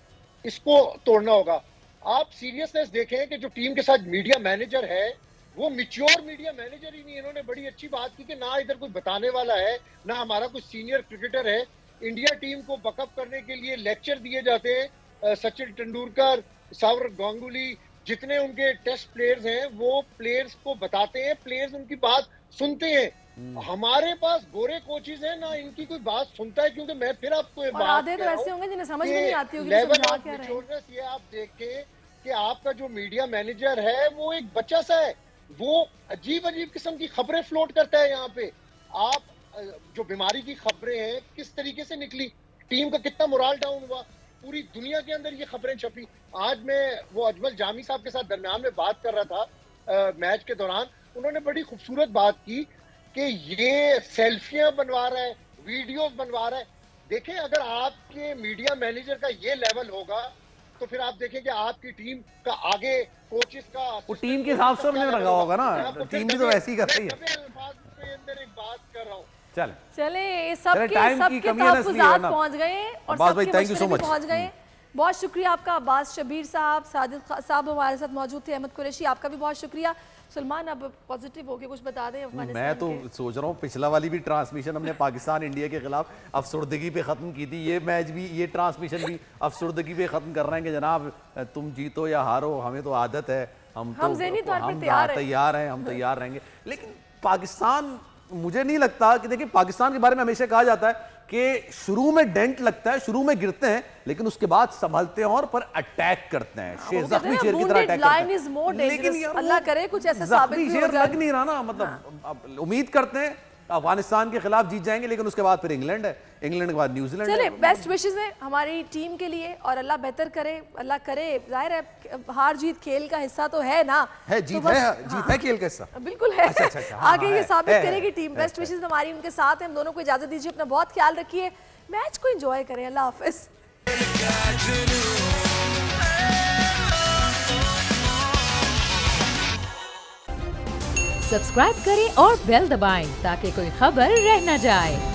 इसको तोड़ना होगा। आप सीरियसनेस देखें कि जो टीम के साथ मीडिया मैनेजर है, वो मैच्योर मीडिया मैनेजर ही नहीं। इन्होंने बड़ी अच्छी बात की कि ना इधर कोई बताने वाला है, ना हमारा कोई सीनियर क्रिकेटर है। इंडिया टीम को बकअप करने के लिए लेक्चर दिए जाते हैं। सचिन तेंदुलकर, सौरव गांगुली, जितने उनके टेस्ट प्लेयर्स हैं, वो प्लेयर्स को बताते हैं, प्लेयर्स उनकी बात सुनते हैं। हमारे पास गोरे कोचेस हैं ना, इनकी कोई बात सुनता है। क्योंकि मैं फिर आपको ये बात आधे तो ऐसे होंगे जिन्हें समझ में नहीं आती होगी। लेवल ऑफ मैच्योरनेस ये आप देखें कि आपका जो मीडिया मैनेजर है वो एक बच्चा सा है, वो अजीब किस्म की खबरें फ्लोट करता है। यहाँ पे आप जो बीमारी की खबरें हैं किस तरीके से निकली, टीम का कितना मोराल डाउन हुआ, पूरी दुनिया के अंदर ये खबरें छपी। आज मैं वो अजमल जामी साहब के साथ दरमियान में बात कर रहा था मैच के दौरान, उन्होंने बड़ी खूबसूरत बात की कि ये सेल्फियां बनवा रहा है, वीडियोस बनवा रहा है। देखें, अगर आपके मीडिया मैनेजर का ये लेवल होगा तो फिर आप देखें कि आपकी टीम का आगे कोचेस का, वो टीम के हिसाब से उन्होंने रखा होगा ना, टीम भी तो वैसी ही कर रही है। एक बात कर रहा हूँ, चले सबके तहफ़्फ़ुज़ात पहुंच गए और सबके मशवरे भी पहुंच गए। बहुत शुक्रिया आपका अब्बास शबीर साहब, साजिद साहब हमारे साथ मौजूद थे, अहमद कुरैशी आपका भी बहुत शुक्रिया। सलमान, अब पॉजिटिव होके कुछ बता दें अफगानिस्तान। मैं तो सोच रहा हूँ, पिछला वाली भी ट्रांसमिशन हमने पाकिस्तान इंडिया के खिलाफ अफसरदगी पे ख़त्म की थी, ये मैच भी, ये ट्रांसमिशन भी अफसरदगी पे ख़त्म कर रहे हैं कि जनाब तुम जीतो या हारो, हमें तो आदत है, हम तैयार हैं, हम तैयार रहेंगे। लेकिन पाकिस्तान, मुझे नहीं लगता कि, देखिए पाकिस्तान के बारे में हमेशा कहा जाता है कि शुरू में डेंट लगता है, शुरू में गिरते हैं, लेकिन उसके बाद संभलते हैं और पर अटैक करते हैं, जख्मी शेर की तरह अटैक करते हैं। लेकिन अल्लाह करे कुछ ऐसा साबित भी शेर लग नहीं रहा ना, मतलब उम्मीद करते हैं अफगानिस्तान के खिलाफ जीत जाएंगे, लेकिन उसके बाद फिर इंग्लैंड है, इंग्लैंड के बाद न्यूजीलैंड है। बेस्ट विशेस हैं हमारी टीम के लिए और अल्लाह बेहतर करे, अल्लाह करे। जाहिर है हार जीत खेल का हिस्सा तो है ना, है जीत है खेल का हिस्सा, बिल्कुल है। आगे ये साबित करेगी टीम। बेस्ट विशेस हमारी उनके साथ हैं। हम दोनों को इजाजत दीजिए, अपना बहुत ख्याल रखिए, मैच को एंजॉय करें। अल्लाह हाफिज। सब्सक्राइब करें और बेल दबाएं ताकि कोई खबर रह न जाए।